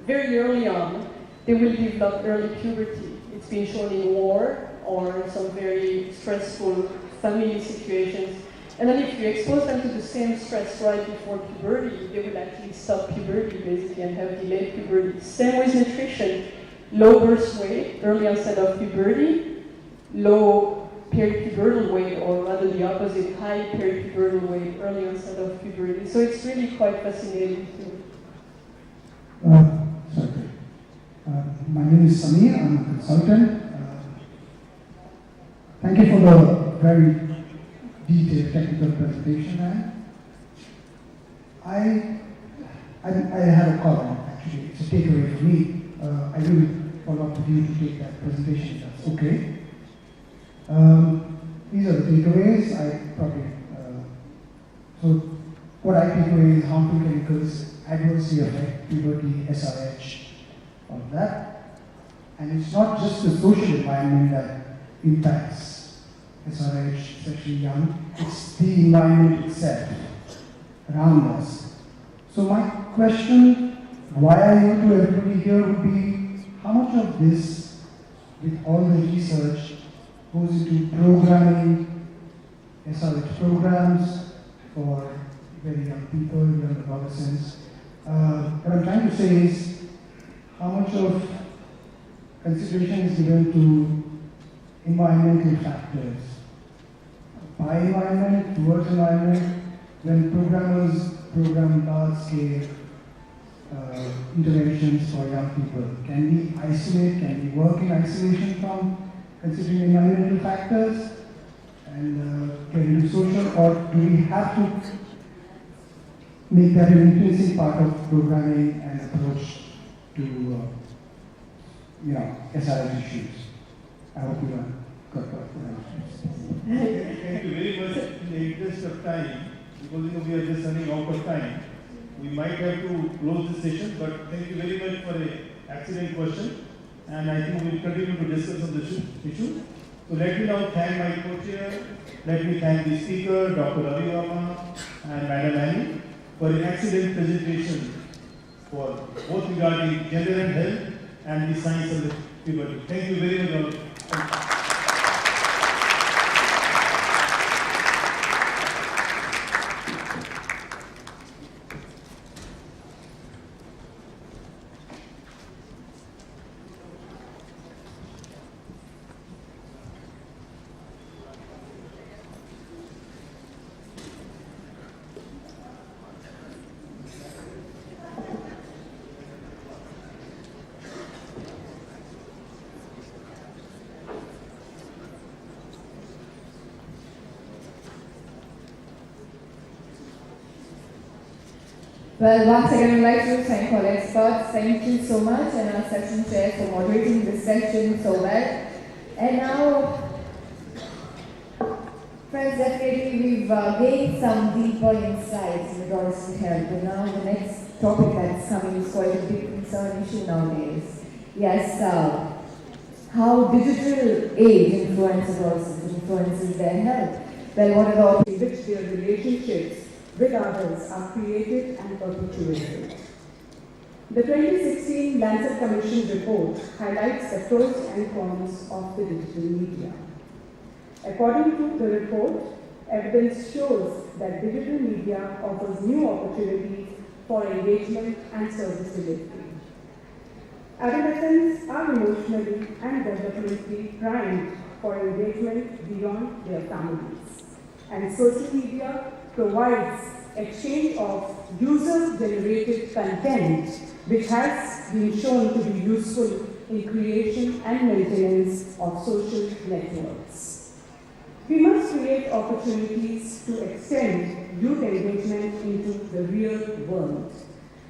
very early on, they will develop early puberty. It's been shown in war or some very stressful family situations. And then if you expose them to the same stress right before puberty, they will actually stop puberty basically and have delayed puberty. Same with nutrition. Low birth weight, early onset of puberty, low peripubertal weight, or rather the opposite, high peripubertal weight, early onset of puberty. So it's really quite fascinating too. My name is Samir, I'm a consultant. Thank you for the very detailed technical presentation. I have a comment, actually. It's a takeaway for me. I will follow up with you to take that presentation, if that's okay. These are the takeaways. So what I take away is harmful chemicals adversely affect puberty, SRH, all of that. And it's not just the social environment that impacts SRH, especially young, it's the environment itself around us. So my question, why I go to everybody here would be, how much of this, with all the research, goes into programming SRH programs for very young people, young adolescents. What I'm trying to say is, how much of consideration is given to environmental factors? By environment, towards environment, when programmers program large-scale interventions for young people. Can we isolate, can we work in isolation from considering environmental factors and get into social, or do we have to make that an intrinsic part of programming and approach to SRH issues? I hope you got that. Thank you very much. In the interest of time, because we are just running out of time, we might have to close this session, but thank you very much for an excellent question. And I think we will continue to discuss on this issue. So let me now thank my co-chair, let me thank the speaker, Dr. Ravi Verma and Madam Annie, for an excellent presentation for both regarding gender and health and the science of the puberty. Thank you very much all. Well, once again, I'd like to thank all experts. Thank you so much, and our session chair for moderating this session so well. And now, friends, definitely we've gained some deeper insights in regards to health. And now the next topic that's coming is quite a big concern issue nowadays. Yes, how digital age influences their health. Well, what about which their relationships with others are created and perpetuated. The 2016 Lancet Commission report highlights the pros and cons of the digital media. According to the report, evidence shows that digital media offers new opportunities for engagement and service delivery. Adolescents are emotionally and developmentally primed for engagement beyond their families, and social media provides exchange of user-generated content which has been shown to be useful in creation and maintenance of social networks. We must create opportunities to extend youth engagement into the real world.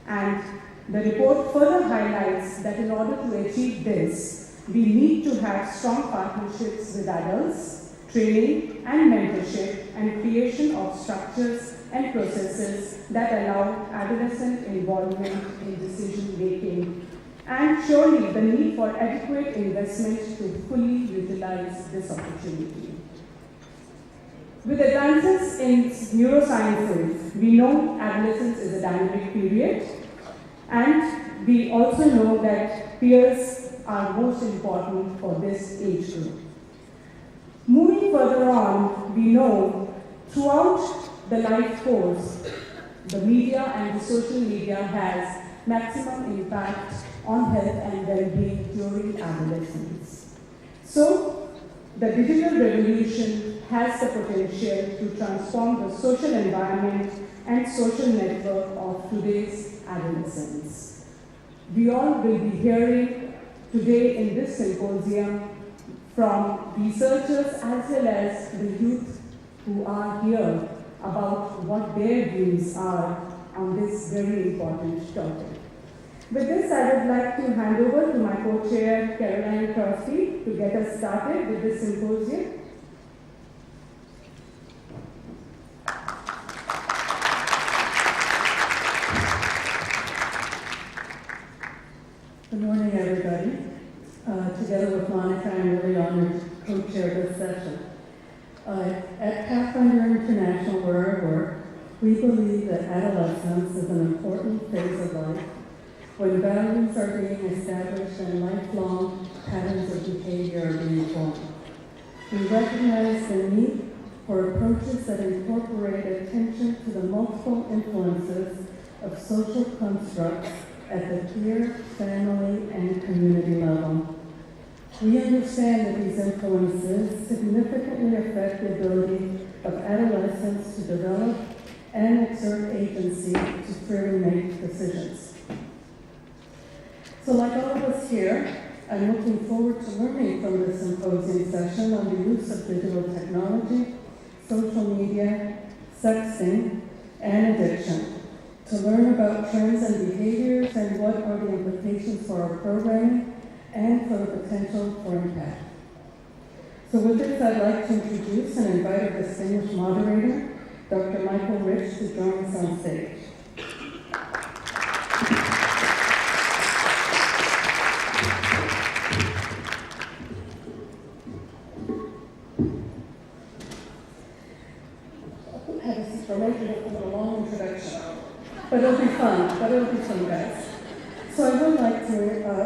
And the report further highlights that in order to achieve this, we need to have strong partnerships with adults, training and mentorship, and creation of structures and processes that allow adolescent involvement in decision making, and surely the need for adequate investment to fully utilize this opportunity. With advances in neurosciences, we know adolescence is a dynamic period, and we also know that peers are most important for this age group. Moving further on, we know throughout the life course, the media and the social media has maximum impact on health and well-being during adolescence. So, the digital revolution has the potential to transform the social environment and social network of today's adolescents. We all will be hearing today in this symposium from researchers as well as the youth who are here about what their views are on this very important topic. With this, I would like to hand over to my co-chair, Caroline Crosby, to get us started with this symposium. Good morning, everybody. Together with Monica, I'm really honored to co-chair this session. At Pathfinder International, where I work, we believe that adolescence is an important phase of life when values are being established and lifelong patterns of behavior are being formed. We recognize the need for approaches that incorporate attention to the multiple influences of social constructs at the peer, family, and community level. We understand that these influences significantly affect the ability of adolescents to develop and exert agency to freely make decisions. So like all of us here, I'm looking forward to learning from this symposium session on the use of digital technology, social media, sexting, and addiction, to learn about trends and behaviors and what are the implications for our programming and for the potential for impact. So with this, I'd like to introduce and invite our distinguished moderator, Dr. Michael Rich, to join us on stage. Have a seat for a long introduction. But it'll be fun, guys. So I would like to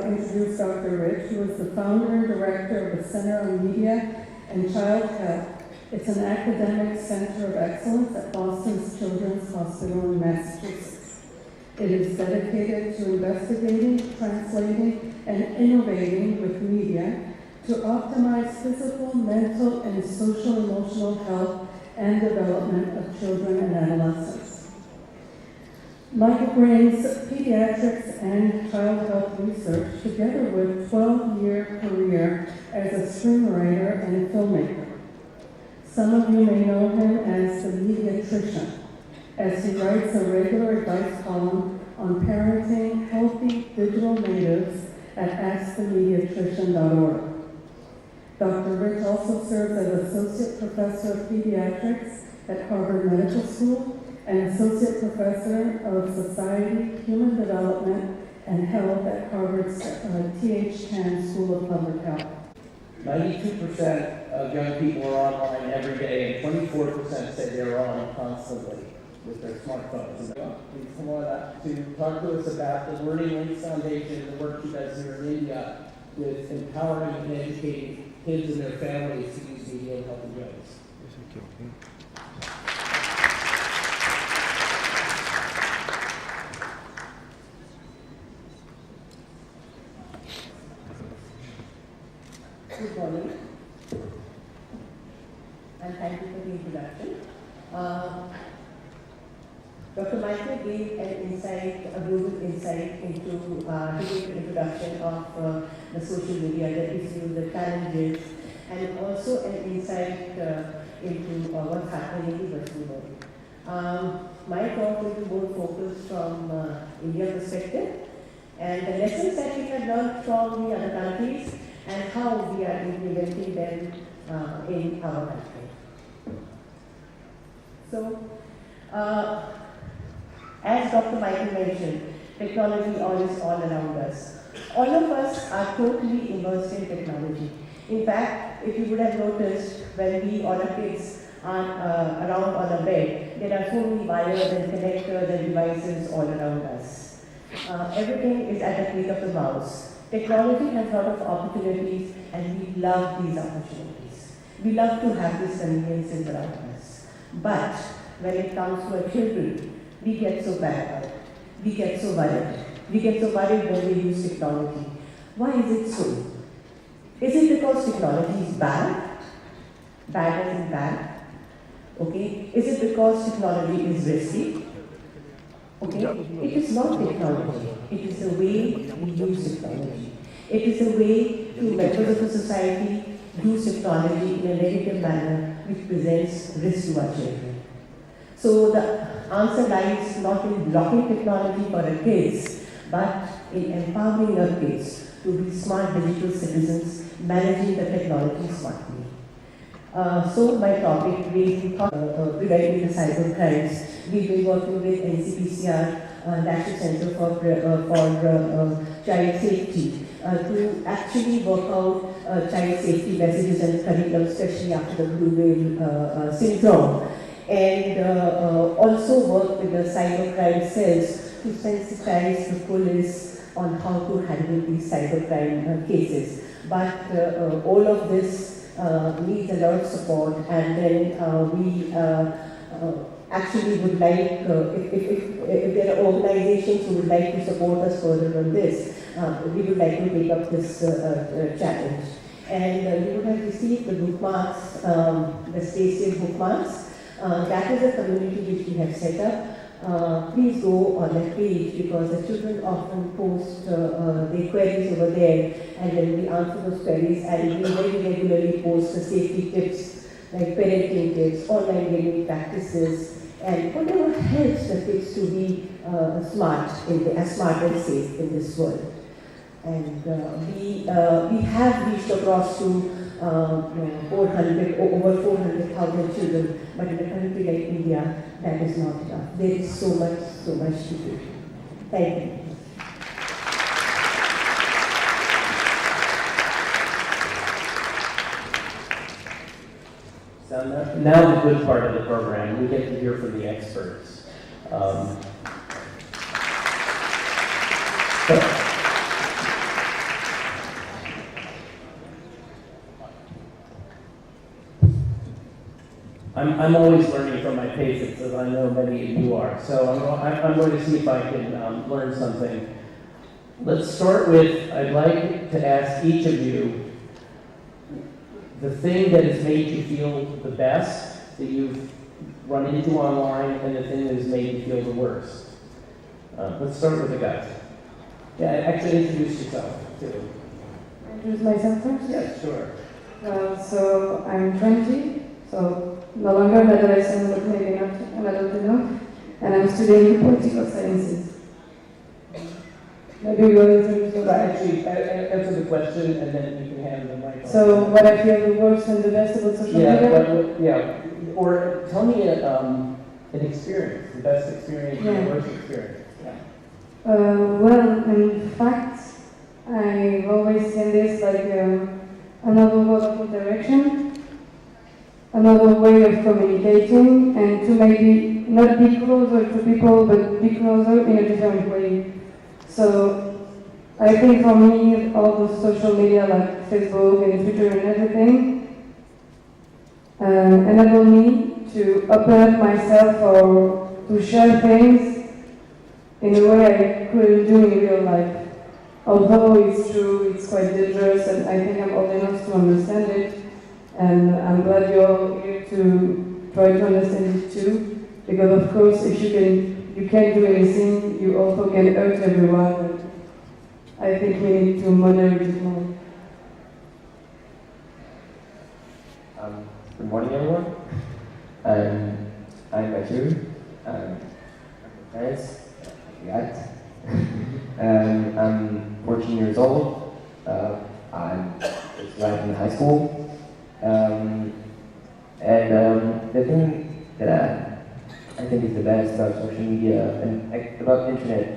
introduce Dr. Rich, who is the founder and director of the Center on Media and Child Health. It's an academic center of excellence at Boston's Children's Hospital in Massachusetts. It is dedicated to investigating, translating, and innovating with media to optimize physical, mental, and social-emotional health and development of children and adolescents. Michael brings pediatrics and child health research together with a 12-year career as a screenwriter and filmmaker. Some of you may know him as the Mediatrician, as he writes a regular advice column on parenting healthy digital natives at AskTheMediatrician.org. Dr. Rich also serves as Associate Professor of Pediatrics at Harvard Medical School and Associate Professor of Society, Human Development, and Health at Harvard's T.H. Chan School of Public Health. 92% of young people are online every day, and 24% say they're on constantly. with their smartphones. Please come on up to talk to us about the Learning Links Foundation and the work she does here in India with empowering and educating kids and their families to use media in healthy ways. Good morning, and thank you for the introduction. Dr. Michael gave a global insight into the introduction of the social media, the issues, the challenges, and also an insight into what's happening in the Western world. My talk will be more focused from India perspective, and the lessons that we have learned from the other countries and how we are implementing them in our country. So, as Dr. Michael mentioned, technology is all around us. All of us are totally immersed in technology. In fact, if you would have noticed, when we or our kids are around on a bed, there are so many wires and connectors and devices all around us. Everything is at the click of the mouse. Technology has a lot of opportunities, and we love these opportunities. We love to have these conveniences around us. But when it comes to our children, we get so bad. We get so worried. We get so worried when we use technology. Why is it so? Is it because technology is bad? Bad as in bad? Okay. Is it because technology is risky? Okay. It is not technology. It is the way we use technology. It is the way to members of the society use technology in a negative manner which presents risk to our children. So the answer lies not in blocking technology for our kids, but in empowering our kids to be smart digital citizens, managing the technology smartly. So my topic, preventing the cyber crimes. We've been working with NCPCR, National Center for Child Safety, to actually work out child safety messages and curriculum, especially after the blue whale syndrome. And also work with the cybercrime cells to sensitize the police on how to handle these cybercrime cases. But all of this needs a lot of support, and then we actually would like, if there are organizations who would like to support us further on this, we would like to take up this challenge. And you would have received the bookmarks, the Stay Safe bookmarks. That is a community which we have set up. Please go on that page, because the children often post their queries over there, and then we answer those queries, and we very regularly post the safety tips, like parenting tips, online gaming practices, and whatever helps the kids to be smart and safe in this world. And we have reached across to over 400,000 children, but in a country like India, that is not enough. There is so much to do. Thank you. So now the good part of the program, we get to hear from the experts. I'm always learning from my patients, as I know many of you are. So I'm going to see if I can learn something. Let's start with, I'd like to ask each of you the thing that has made you feel the best that you've run into online, and the thing that has made you feel the worst. Let's start with the guys. Yeah, actually introduce yourself too. Introduce myself first? Yeah, sure. So I'm 20, so no longer an adolescent, but maybe not an adult enough, and I'm studying political sciences. Maybe you will introduce yourself. Actually, answer the question, and then you can hand the mic. So what I feel the worst and the best about social media? Or tell me an experience, the best experience, and the worst experience. Well, in fact, I've always seen this like another world of interaction. another way of communicating and to maybe not be closer to people but be closer in a different way. So I think for me all the social media like Facebook and Twitter and everything enable me to open up myself or to share things in a way I couldn't do in real life. Although it's true, it's quite dangerous, and I think I'm old enough to understand it, and I'm glad you're all here to try to understand it too, because of course if you can't do anything, you also can hurt everyone, and I think we need to moderate it more. Good morning everyone. I'm Mathieu. I'm from France. I'm 14 years old. I'm just arrived in high school. The thing that I think is the best about social media and about internet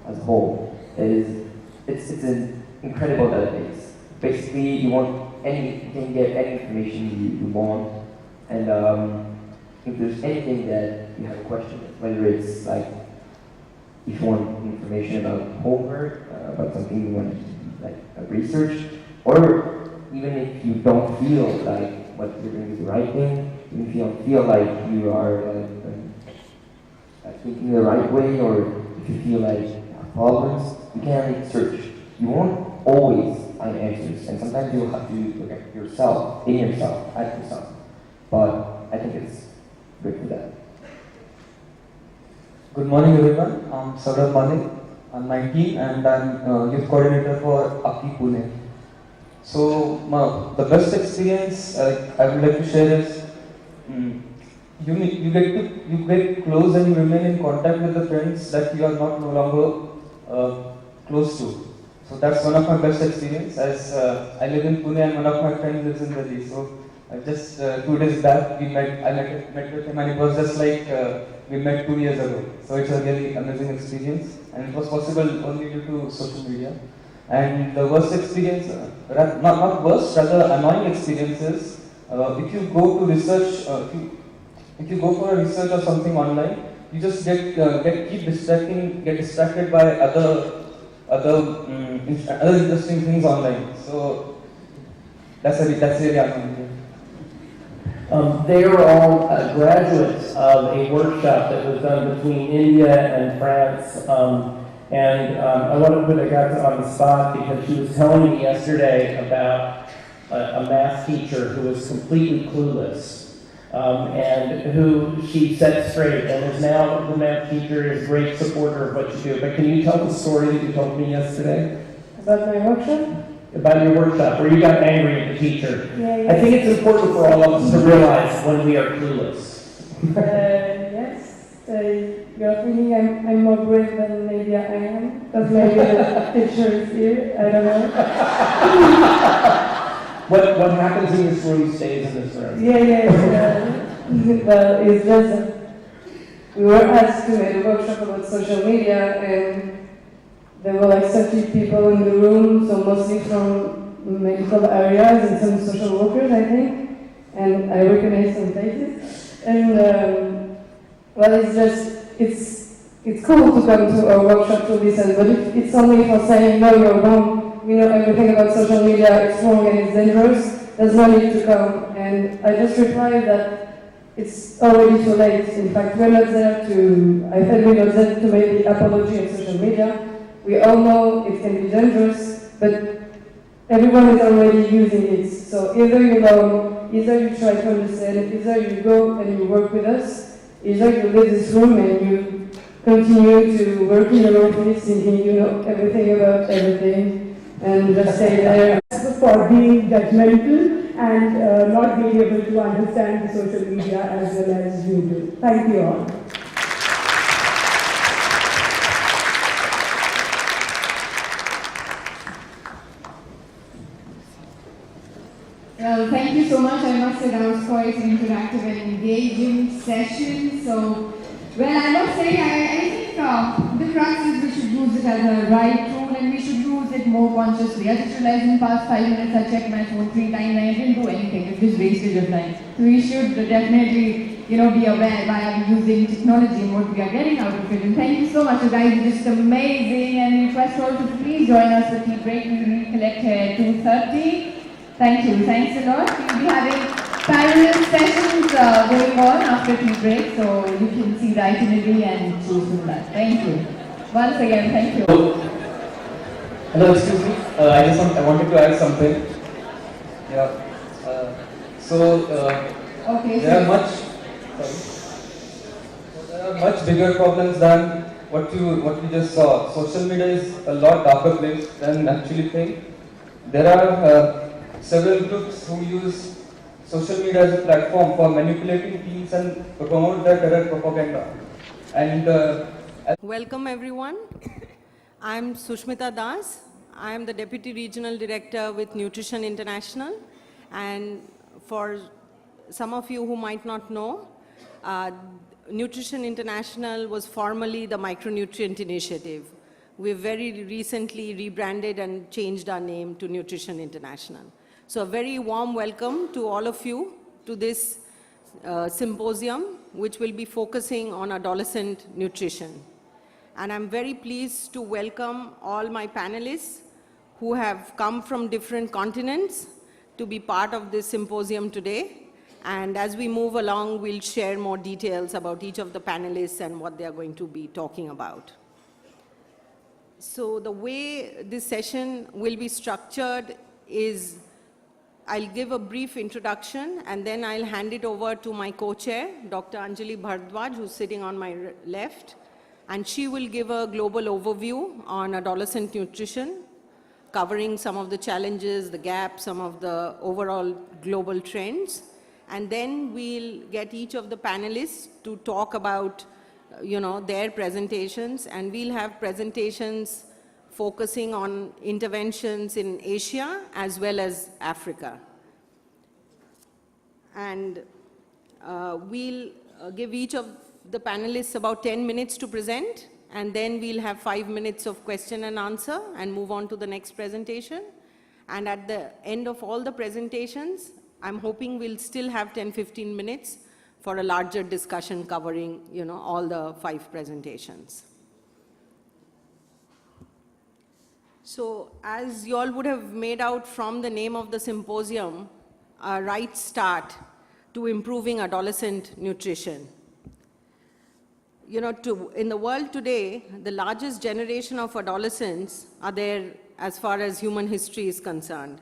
as a whole is it's an incredible database. Basically, you can get any information you want, and if there's anything that you have a question, whether it's like if you want information about homework, about something you want to research, or even if you don't feel like what you're doing is the right thing, even if you don't feel like you are thinking the right way, or if you feel like you have problems, you can search. You won't always find answers, and sometimes you'll have to look at yourself, at yourself. But I think it's good for that. Good morning everyone, I'm Saurabh Malik, I'm 19 and I'm youth coordinator for Iaah Pune. So the best experience I would like to share is you get close and you remain in contact with the friends that you are no longer close to. So that's one of my best experience, as I live in Pune and one of my friends lives in Delhi. So just 2 days back I met with him, and it was just like we met 2 years ago. So it's a really amazing experience, and it was possible only due to social media. And the worst experience, not worst, rather annoying experiences, if you go to research, if you go for a research or something online, you just get distracted by other interesting things online. So that's really annoying. They are all graduates of a workshop that was done between India and France. I wanted to put Agatha on the spot because she was telling me yesterday about a math teacher who was completely clueless and who she set straight, and is now the math teacher is a great supporter of what you do. But can you tell the story that you told me yesterday? About my workshop? About your workshop, where you got angry at the teacher. Yeah. I think it's important for all of us to realize when we are clueless. Yes. You're thinking I'm more brave than maybe I am, because maybe the teacher is here, I don't know. What happens in this room stays in this room. Well, it's just we were asked to make a workshop about social media, and there were like 30 people in the room, so mostly from medical areas and some social workers, I think, and I recognize some faces. And well, it's cool to come to a workshop to listen, but if it's only for saying, no, you're wrong, we know everything about social media, it's wrong and it's dangerous, there's no need to come. And I just replied that it's already too late. In fact, we're not there to make the apology of social media. We all know it can be dangerous, but everyone is already using it. So either you learn, either you try to understand, either you go and you work with us, either you leave this room and you continue to work in your office thinking you know everything about everything and just stay there. For being judgmental and not being able to understand the social media as well as you do. Thank you all. Well, thank you so much. I must say that was quite an interactive and engaging session. So, well, I must say, I think the crux is we should use it as a right tool in and we should use it more consciously. I just realized in the past 5 minutes I checked my phone 3 times and I didn't do anything. It's just wastage of time. So we should definitely, be aware by using technology and what we are getting out of it. And thank you so much, you guys. It's just amazing. And request all to please join us for tea break. We will recollect here at 2:30. Thank you. Thanks a lot. We'll be having parallel sessions going on after tea break, so you can see the itinerary and choose from that. Thank you. Once again, thank you. Hello, excuse me. I wanted to add something. Yeah. Okay, there are much bigger problems than what we just saw. Social media is a lot darker place than actually think. There are several groups who use social media as a platform for manipulating teens and promote their terror propaganda. And welcome everyone. I'm Sushmita Das. I am the Deputy Regional Director with Nutrition International. And for some of you who might not know, Nutrition International was formerly the Micronutrient Initiative. We've very recently rebranded and changed our name to Nutrition International. So a very warm welcome to all of you to this symposium, which will be focusing on adolescent nutrition. And I'm very pleased to welcome all my panelists who have come from different continents to be part of this symposium today. And as we move along, we'll share more details about each of the panelists and what they are going to be talking about. So the way this session will be structured is I'll give a brief introduction and then I'll hand it over to my co-chair, Dr. Anjali Bhardwaj, who's sitting on my left. And she will give a global overview on adolescent nutrition, covering some of the challenges, the gaps, some of the overall global trends. And then we'll get each of the panelists to talk about, their presentations, and we'll have presentations focusing on interventions in Asia as well as Africa. And we'll give each of the panelists about 10 minutes to present, and then we'll have 5 minutes of question and answer and move on to the next presentation. And at the end of all the presentations, I'm hoping we'll still have 10-15 minutes for a larger discussion covering, all the 5 presentations. So as you all would have made out from the name of the symposium, a right start to improving adolescent nutrition. In the world today, the largest generation of adolescents are there as far as human history is concerned.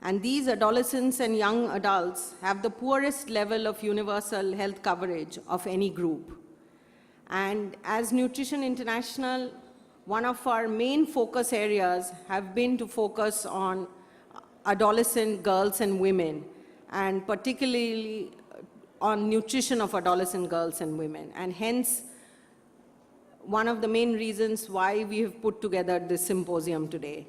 And these adolescents and young adults have the poorest level of universal health coverage of any group. And as Nutrition International, one of our main focus areas have been to focus on adolescent girls and women, and particularly on nutrition of adolescent girls and women. And hence, one of the main reasons why we have put together this symposium today.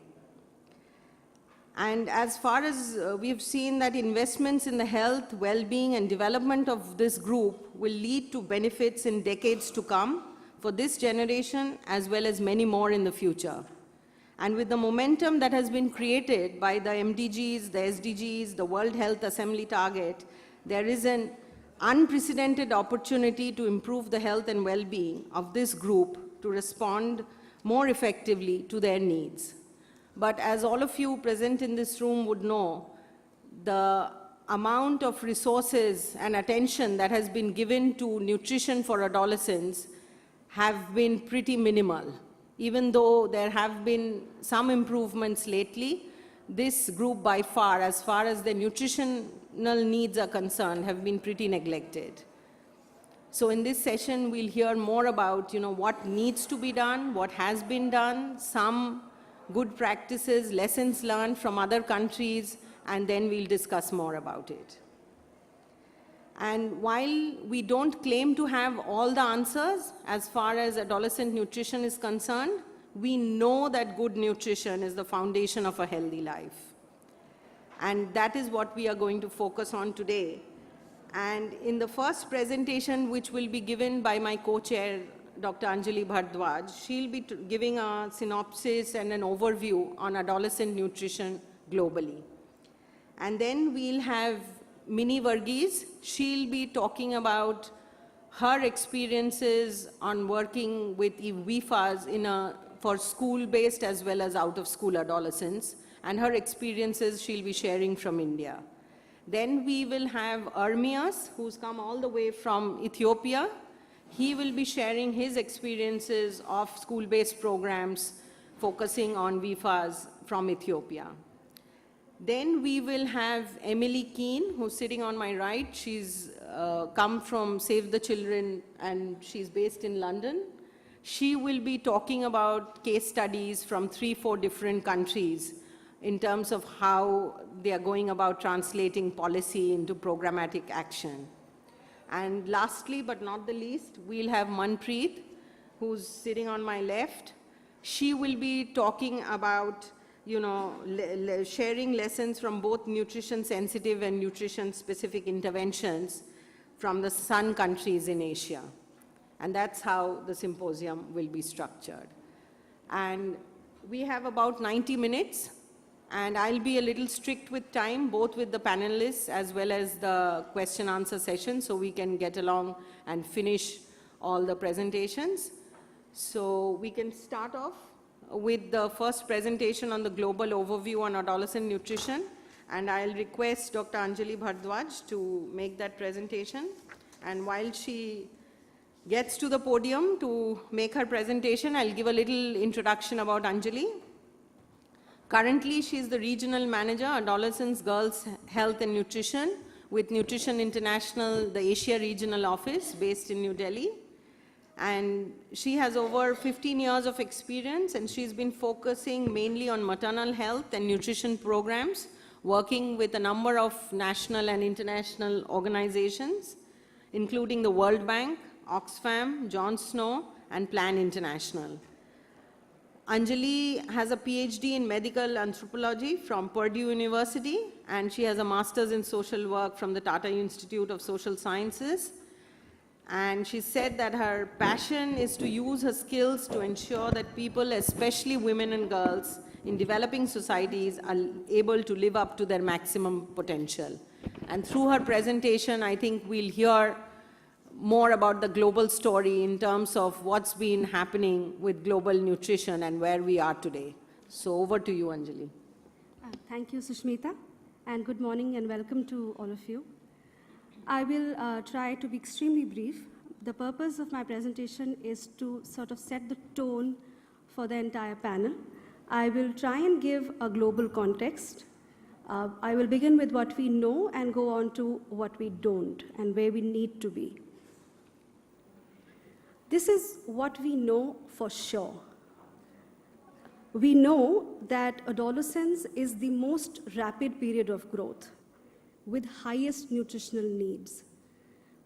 And as far as we have seen that investments in the health, well-being, and development of this group will lead to benefits in decades to come for this generation as well as many more in the future. And with the momentum that has been created by the MDGs, the SDGs, the World Health Assembly target, there is an unprecedented opportunity to improve the health and well-being of this group to respond more effectively to their needs. But as all of you present in this room would know, the amount of resources and attention that has been given to nutrition for adolescents have been pretty minimal. Even though there have been some improvements lately, this group by far as the nutritional needs are concerned, have been pretty neglected. So in this session, we'll hear more about what needs to be done, what has been done, some good practices, lessons learned from other countries, and then we'll discuss more about it. And while we don't claim to have all the answers as far as adolescent nutrition is concerned, we know that good nutrition is the foundation of a healthy life. And that is what we are going to focus on today. And in the first presentation, which will be given by my co-chair, Dr. Anjali Bhardwaj. She'll be giving a synopsis and an overview on adolescent nutrition globally. And then we'll have Mini Varghese. She'll be talking about her experiences on working with VIFAs for school-based as well as out-of-school adolescents, and her experiences she'll be sharing from India. Then we will have Ermias, who's come all the way from Ethiopia. He will be sharing his experiences of school-based programs focusing on VIFAs from Ethiopia. Then we will have Emily Keane, who's sitting on my right. She's come from Save the Children, and she's based in London. She will be talking about case studies from 3-4 different countries in terms of how they are going about translating policy into programmatic action. And lastly, but not the least, we'll have Manpreet, who's sitting on my left. She will be talking about, sharing lessons from both nutrition-sensitive and nutrition-specific interventions from the Sun countries in Asia. And that's how the symposium will be structured. And we have about 90 minutes. And I'll be a little strict with time, both with the panelists as well as the question-answer session, so we can get along and finish all the presentations. So we can start off with the first presentation on the global overview on adolescent nutrition. And I'll request Dr. Anjali Bhardwaj to make that presentation. And while she gets to the podium to make her presentation, I'll give a little introduction about Anjali. Currently, she is the Regional Manager, Adolescents, Girls, Health and Nutrition with Nutrition International, the Asia Regional Office based in New Delhi. And she has over 15 years of experience, and she's been focusing mainly on maternal health and nutrition programs, working with a number of national and international organizations, including the World Bank, Oxfam, John Snow, and Plan International. Anjali has a PhD in medical anthropology from Purdue University, and she has a master's in social work from the Tata Institute of Social Sciences. And she said that her passion is to use her skills to ensure that people, especially women and girls in developing societies, are able to live up to their maximum potential. And through her presentation, I think we'll hear more about the global story in terms of what's been happening with global nutrition and where we are today. So over to you, Anjali. Thank you, Sushmita, and good morning and welcome to all of you. I will try to be extremely brief. The purpose of my presentation is to sort of set the tone for the entire panel. I will try and give a global context. I will begin with what we know and go on to what we don't and where we need to be. This is what we know for sure. We know that adolescence is the most rapid period of growth with highest nutritional needs.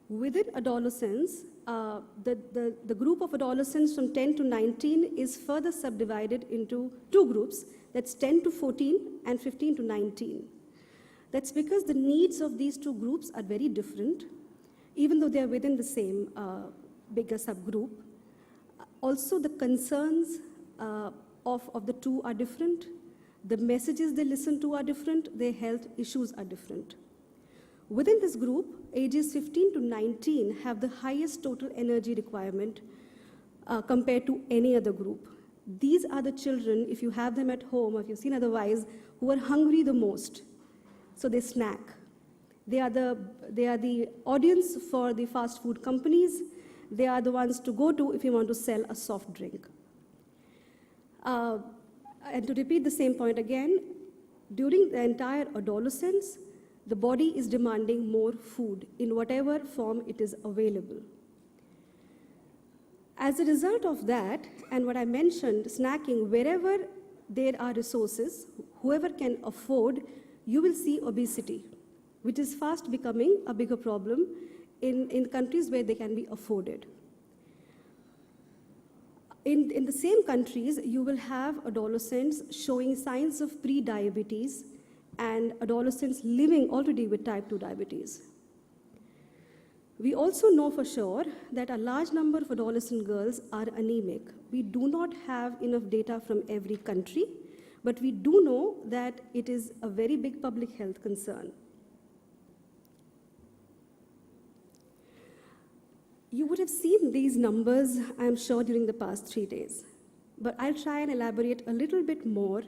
Within adolescence, the group of adolescents from 10 to 19 is further subdivided into two groups, that's 10 to 14 and 15 to 19. That's because the needs of these two groups are very different, even though they are within the same bigger subgroup. Also, the concerns of the two are different. The messages they listen to are different. Their health issues are different. Within this group, ages 15 to 19 have the highest total energy requirement compared to any other group. These are the children, if you have them at home or if you've seen otherwise, who are hungry the most. So they snack. They are the audience for the fast food companies. They are the ones to go to if you want to sell a soft drink. And to repeat the same point again, during the entire adolescence, the body is demanding more food in whatever form it is available. As a result of that, and what I mentioned, snacking, wherever there are resources, whoever can afford, you will see obesity, which is fast becoming a bigger problem in countries where they can be afforded. In the same countries, you will have adolescents showing signs of pre-diabetes and adolescents living already with type 2 diabetes. We also know for sure that a large number of adolescent girls are anemic. We do not have enough data from every country, but we do know that it is a very big public health concern. You would have seen these numbers, I'm sure, during the past 3 days, but I'll try and elaborate a little bit more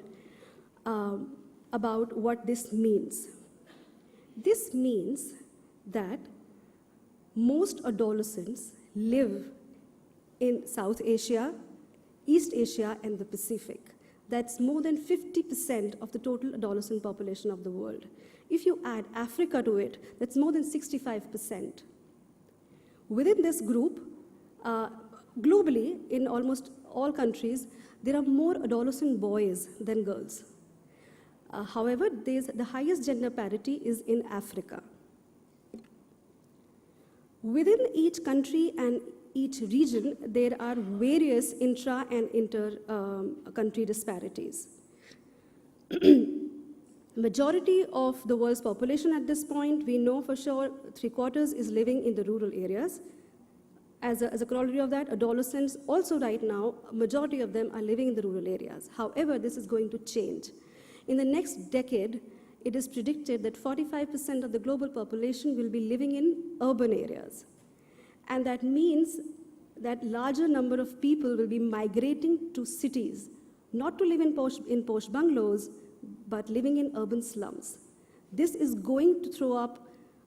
about what this means. This means that most adolescents live in South Asia, East Asia, and the Pacific. That's more than 50% of the total adolescent population of the world. If you add Africa to it, that's more than 65%. Within this group, globally, in almost all countries, there are more adolescent boys than girls. However, the highest gender parity is in Africa. Within each country and each region, there are various intra and inter-country disparities. Majority of the world's population at this point, we know for sure 3/4 is living in the rural areas. As a corollary of that, adolescents also right now, a majority of them are living in the rural areas. However, this is going to change. In the next decade, it is predicted that 45% of the global population will be living in urban areas. And that means that larger number of people will be migrating to cities, not to live in posh bungalows, but living in urban slums. This is going to throw up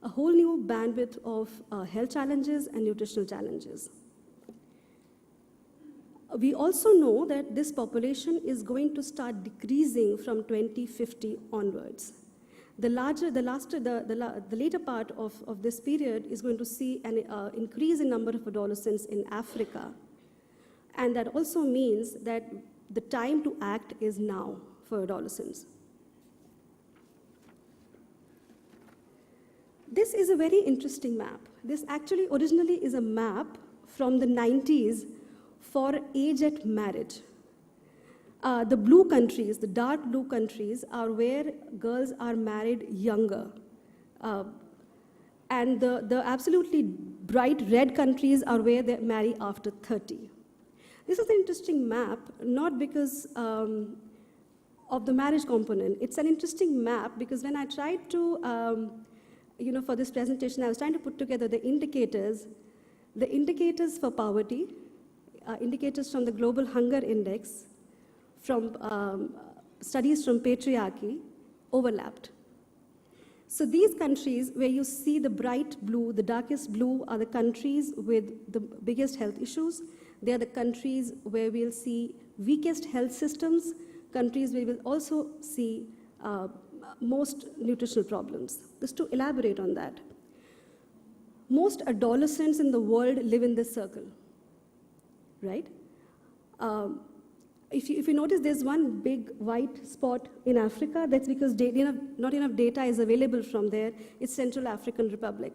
a whole new bandwidth of health challenges and nutritional challenges. We also know that this population is going to start decreasing from 2050 onwards. The later part of this period is going to see an increase in number of adolescents in Africa. And that also means that the time to act is now for adolescents. This is a very interesting map. This actually originally is a map from the 90s for age at marriage. The blue countries, the dark blue countries, are where girls are married younger. And the absolutely bright red countries are where they marry after 30. This is an interesting map, not because of the marriage component. It's an interesting map because when I tried to, for this presentation, I was trying to put together the indicators for poverty, indicators from the Global Hunger Index, from studies from patriarchy, overlapped. So these countries where you see the bright blue, the darkest blue, are the countries with the biggest health issues. They are the countries where we'll see weakest health systems, countries where we'll also see most nutritional problems. Just to elaborate on that, most adolescents in the world live in this circle, right? If you notice, there's one big white spot in Africa. That's because not enough data is available from there. It's Central African Republic.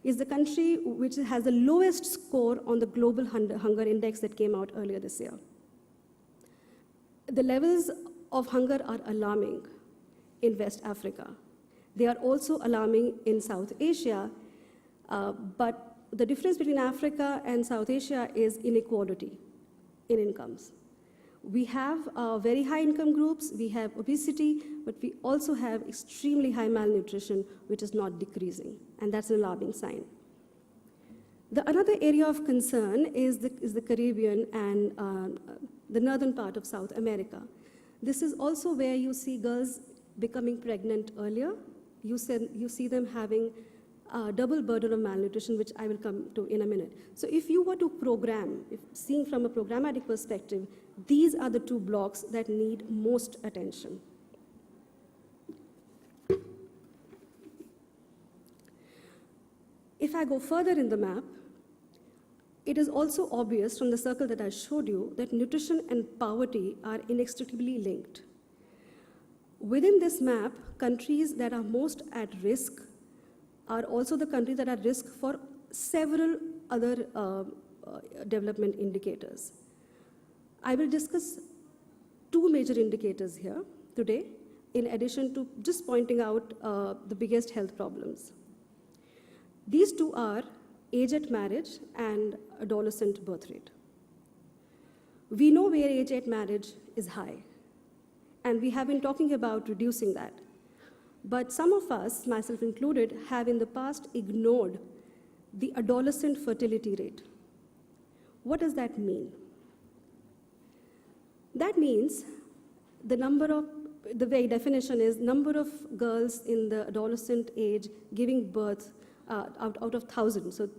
It's the country which has the lowest score on the Global Hunger Index that came out earlier this year. The levels of hunger are alarming in West Africa. They are also alarming in South Asia, but the difference between Africa and South Asia is inequality in incomes. We have very high income groups, we have obesity, but we also have extremely high malnutrition, which is not decreasing, and that's an alarming sign. Another area of concern is the Caribbean and the northern part of South America. This is also where you see girls becoming pregnant earlier. You see them having double burden of malnutrition, which I will come to in a minute. So if you were to program, seeing from a programmatic perspective, these are the two blocks that need most attention. If I go further in the map, it is also obvious from the circle that I showed you that nutrition and poverty are inextricably linked. Within this map, countries that are most at risk are also the countries that are at risk for several other development indicators. I will discuss two major indicators here today, in addition to just pointing out the biggest health problems. These two are age at marriage and adolescent birth rate. We know where age at marriage is high, and we have been talking about reducing that. But some of us, myself included, have in the past ignored the adolescent fertility rate. What does that mean? That means the very definition is number of girls in the adolescent age giving birth out of 1,000. So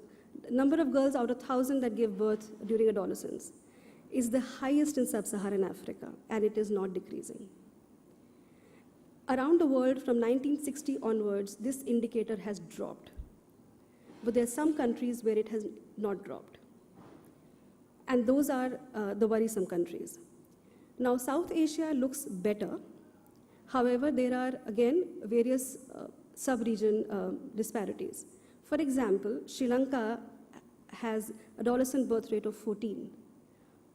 number of girls out of 1,000 that give birth during adolescence is the highest in sub-Saharan Africa, and it is not decreasing. Around the world, from 1960 onwards, this indicator has dropped. But there are some countries where it has not dropped. And those are the worrisome countries. Now, South Asia looks better. However, there are, again, various sub-region disparities. For example, Sri Lanka has adolescent birth rate of 14,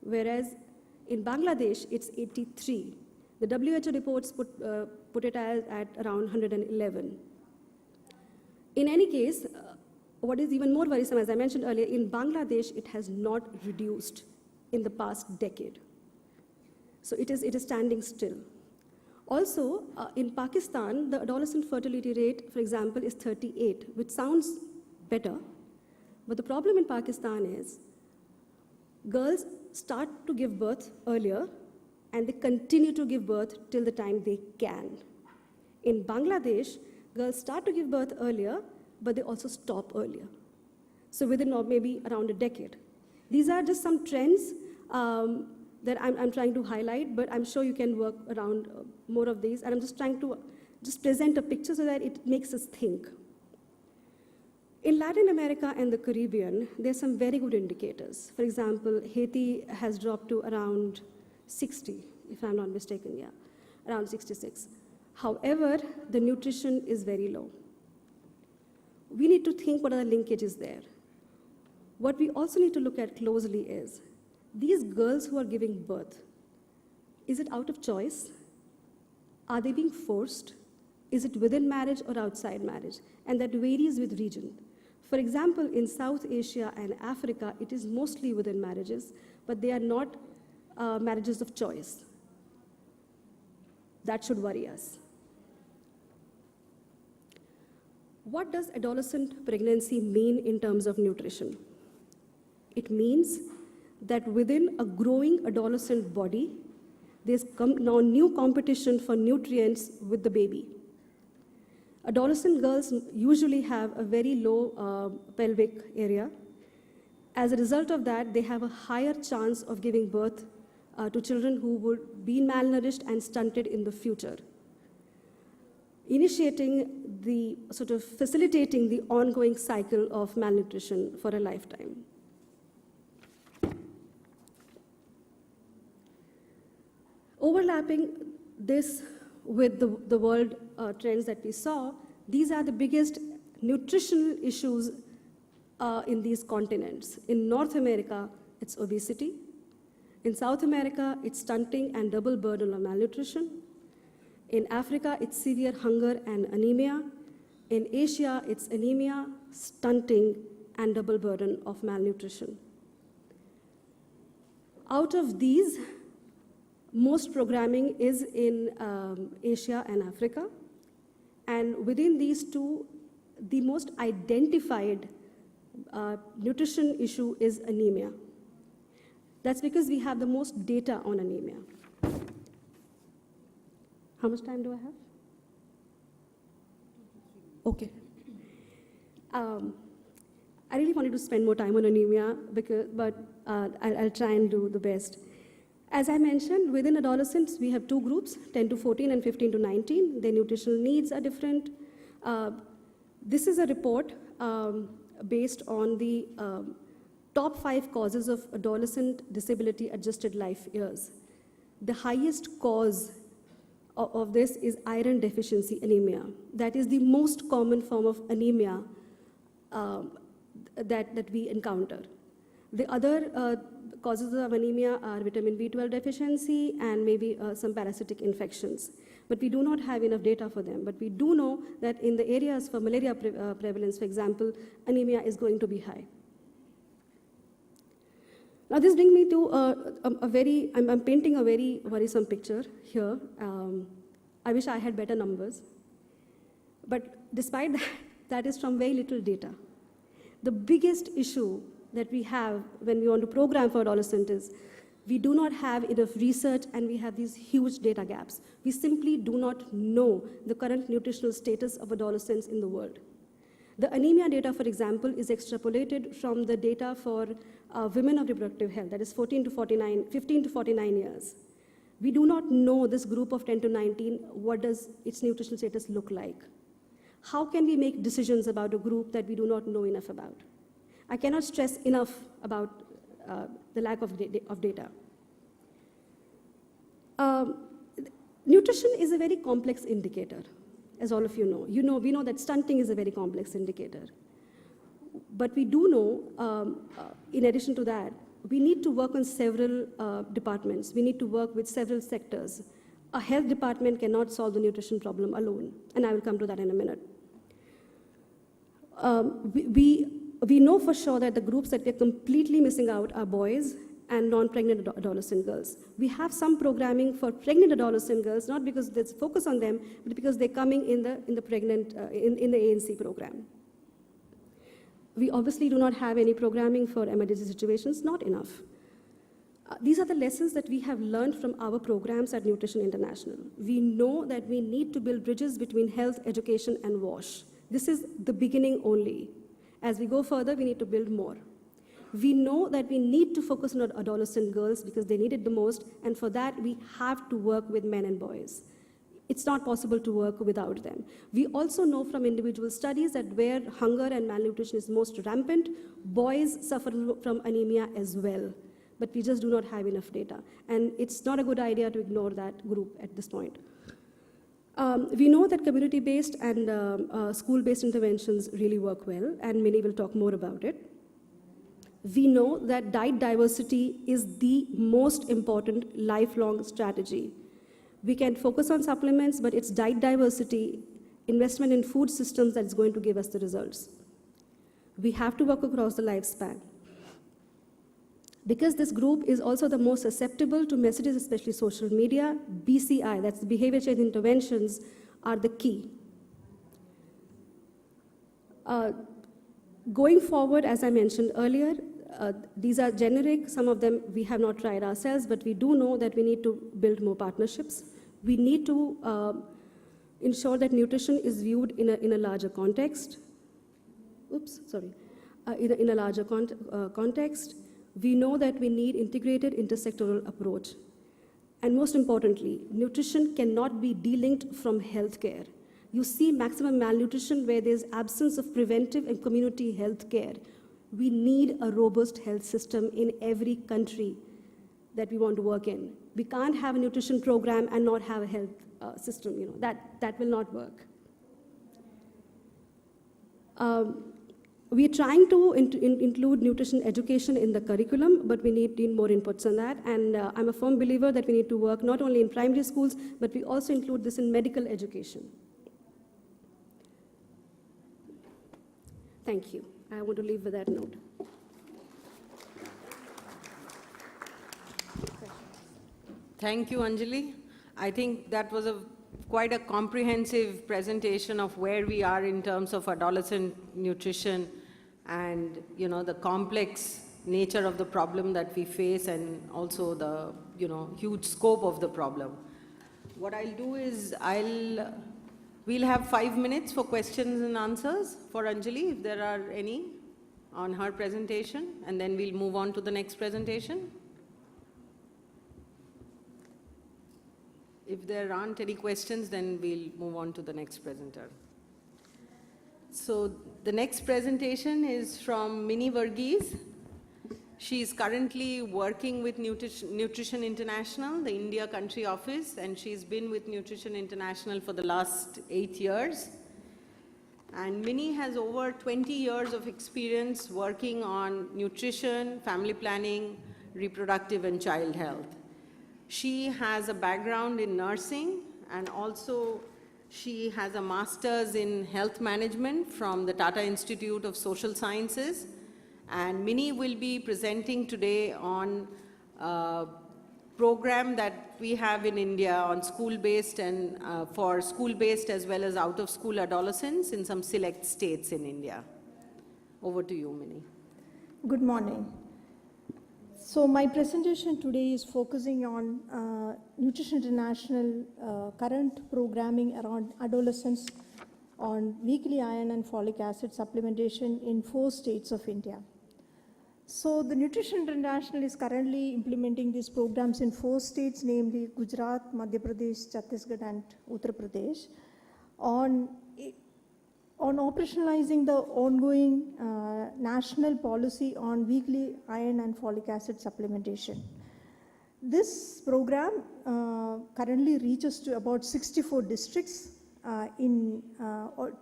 whereas in Bangladesh, it's 83. The WHO reports put it at around 111. In any case, what is even more worrisome, as I mentioned earlier, in Bangladesh, it has not reduced in the past decade. So it is standing still. Also, in Pakistan, the adolescent fertility rate, for example, is 38, which sounds better. But the problem in Pakistan is girls start to give birth earlier, and they continue to give birth till the time they can. In Bangladesh, girls start to give birth earlier, but they also stop earlier. So within maybe around a decade. These are just some trends that I'm trying to highlight, but I'm sure you can work around more of these. And I'm just trying to present a picture so that it makes us think. In Latin America and the Caribbean, there's some very good indicators. For example, Haiti has dropped to around 60, if I'm not mistaken, yeah, around 66. However, the nutrition is very low. We need to think what are the linkages there. What we also need to look at closely is these girls who are giving birth, is it out of choice? Are they being forced? Is it within marriage or outside marriage? And that varies with region. For example, in South Asia and Africa, it is mostly within marriages, but they are not marriages of choice. That should worry us. What does adolescent pregnancy mean in terms of nutrition? It means that within a growing adolescent body, there's now new competition for nutrients with the baby. Adolescent girls usually have a very low pelvic area. As a result of that, they have a higher chance of giving birth to children who would be malnourished and stunted in the future, facilitating the ongoing cycle of malnutrition for a lifetime. Overlapping this with the world trends that we saw, these are the biggest nutritional issues in these continents. In North America, it's obesity. In South America, it's stunting and double burden of malnutrition. In Africa, it's severe hunger and anemia. In Asia, it's anemia, stunting, and double burden of malnutrition. Out of these, most programming is in Asia and Africa. And within these two, the most identified nutrition issue is anemia. That's because we have the most data on anemia. How much time do I have? Okay. I really wanted to spend more time on anemia, but I'll try and do the best. As I mentioned, within adolescents, we have two groups, 10 to 14 and 15 to 19. Their nutritional needs are different. This is a report based on the top 5 causes of adolescent disability-adjusted life years. The highest cause of this is iron deficiency anemia. That is the most common form of anemia that we encounter. The other causes of anemia are vitamin B12 deficiency and maybe some parasitic infections. But we do not have enough data for them. But we do know that in the areas for malaria prevalence, for example, anemia is going to be high. Now this brings me to I'm painting a very worrisome picture here. I wish I had better numbers. But despite that, that is from very little data. The biggest issue that we have when we want to program for adolescents is we do not have enough research and we have these huge data gaps. We simply do not know the current nutritional status of adolescents in the world. The anemia data, for example, is extrapolated from the data for women of reproductive health, that is 15 to 49 years. We do not know this group of 10 to 19, what does its nutritional status look like? How can we make decisions about a group that we do not know enough about? I cannot stress enough about the lack of data. Nutrition is a very complex indicator, as all of you know. We know that stunting is a very complex indicator. But we do know, in addition to that, we need to work on several departments. We need to work with several sectors. A health department cannot solve the nutrition problem alone, and I will come to that in a minute. We know for sure that the groups that we're completely missing out are boys and non-pregnant adolescent girls. We have some programming for pregnant adolescent girls, not because there's focus on them, but because they're coming in the ANC program. We obviously do not have any programming for emergency situations, not enough. These are the lessons that we have learned from our programs at Nutrition International. We know that we need to build bridges between health, education, and WASH. This is the beginning only. As we go further, we need to build more. We know that we need to focus on adolescent girls because they need it the most, and for that, we have to work with men and boys. It's not possible to work without them. We also know from individual studies that where hunger and malnutrition is most rampant, boys suffer from anemia as well. But we just do not have enough data. And it's not a good idea to ignore that group at this point. We know that community-based and school-based interventions really work well, and Minnie will talk more about it. We know that diet diversity is the most important lifelong strategy. We can focus on supplements, but it's diet diversity, investment in food systems that's going to give us the results. We have to work across the lifespan. Because this group is also the most susceptible to messages, especially social media, BCI, that's the behavior change interventions, are the key. Going forward, as I mentioned earlier, these are generic. Some of them we have not tried ourselves, but we do know that we need to build more partnerships. We need to ensure that nutrition is viewed in a larger context. In a larger context. We know that we need integrated intersectoral approach. And most importantly, nutrition cannot be delinked from healthcare. You see maximum malnutrition where there's absence of preventive and community health care. We need a robust health system in every country that we want to work in. We can't have a nutrition program and not have a health system. That will not work. We are trying to include nutrition education in the curriculum, but we need more inputs on that. And I'm a firm believer that we need to work not only in primary schools, but we also include this in medical education. Thank you. I want to leave with that note. Thank you, Anjali. I think that was quite a comprehensive presentation of where we are in terms of adolescent nutrition and the complex nature of the problem that we face and also the huge scope of the problem. What I'll do is we'll have 5 minutes for questions and answers for Anjali, if there are any, on her presentation, and then we'll move on to the next presentation. If there aren't any questions, then we'll move on to the next presenter. So the next presentation is from Minnie Varghese. She is currently working with Nutrition International, the India country office, and she's been with Nutrition International for the last 8 years. And Minnie has over 20 years of experience working on nutrition, family planning, reproductive and child health. She has a background in nursing, and also she has a master's in health management from the Tata Institute of Social Sciences. And Minnie will be presenting today on a program that we have in India on school-based and for school-based as well as out-of-school adolescents in some select states in India. Over to you, Minnie. Good morning. So my presentation today is focusing on Nutrition International current programming around adolescents on weekly iron and folic acid supplementation in 4 states of India. So the Nutrition International is currently implementing these programs in 4 states, namely Gujarat, Madhya Pradesh, Chhattisgarh and Uttar Pradesh, on operationalizing the ongoing national policy on weekly iron and folic acid supplementation. This program currently reaches to about 64 districts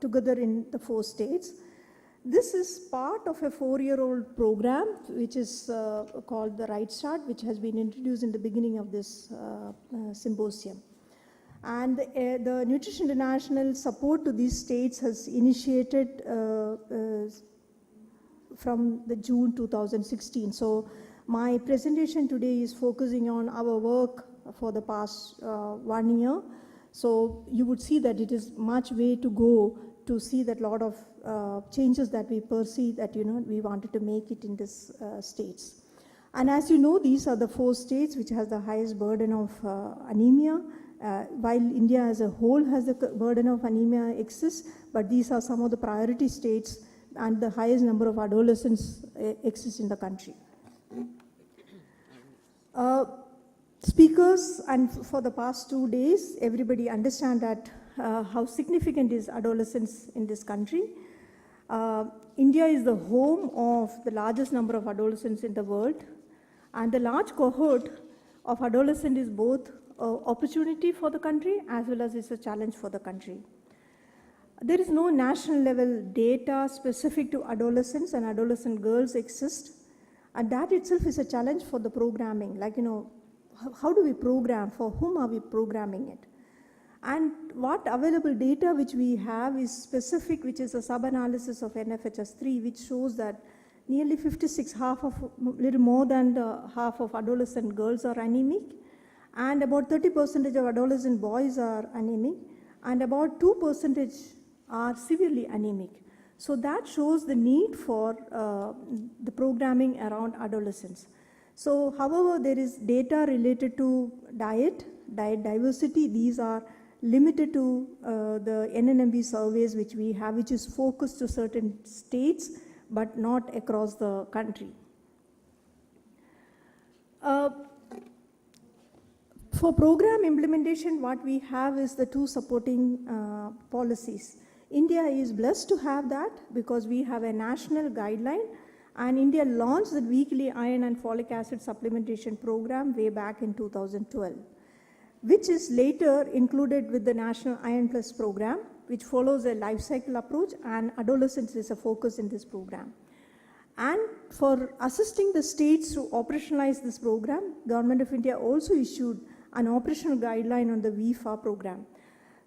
together in the 4 states. This is part of a 4-year-old program which is called the Right Start, which has been introduced in the beginning of this symposium. And the Nutrition International support to these states has initiated from the June 2016. So my presentation today is focusing on our work for the past 1 year. So you would see that it is much way to go to see that lot of changes that we perceive that we wanted to make it in these states. And as you know, these are the 4 states which has the highest burden of anemia. While India as a whole has a burden of anemia exists, but these are some of the priority states and the highest number of adolescents exist in the country. Speakers, and for the past 2 days, everybody understand that how significant is adolescence in this country. India is the home of the largest number of adolescents in the world, and the large cohort of adolescents is both opportunity for the country as well as it's a challenge for the country. There is no national level data specific to adolescents, and adolescent girls exist, and that itself is a challenge for the programming. Like, how do we program? For whom are we programming it? And what available data which we have is specific, which is a sub-analysis of NFHS3, which shows that nearly 56, little more than half of adolescent girls are anemic, and about 30% of adolescent boys are anemic, and about 2% are severely anemic. So that shows the need for the programming around adolescents. So, however, there is data related to diet diversity. These are limited to the NNMB surveys which we have, which is focused to certain states, but not across the country. For program implementation, what we have is the 2 supporting policies. India is blessed to have that because we have a national guideline, and India launched the weekly iron and folic acid supplementation program way back in 2012, which is later included with the National Iron Plus program, which follows a life cycle approach, and adolescence is a focus in this program. And for assisting the states to operationalize this program, Government of India also issued an operational guideline on the VFA program.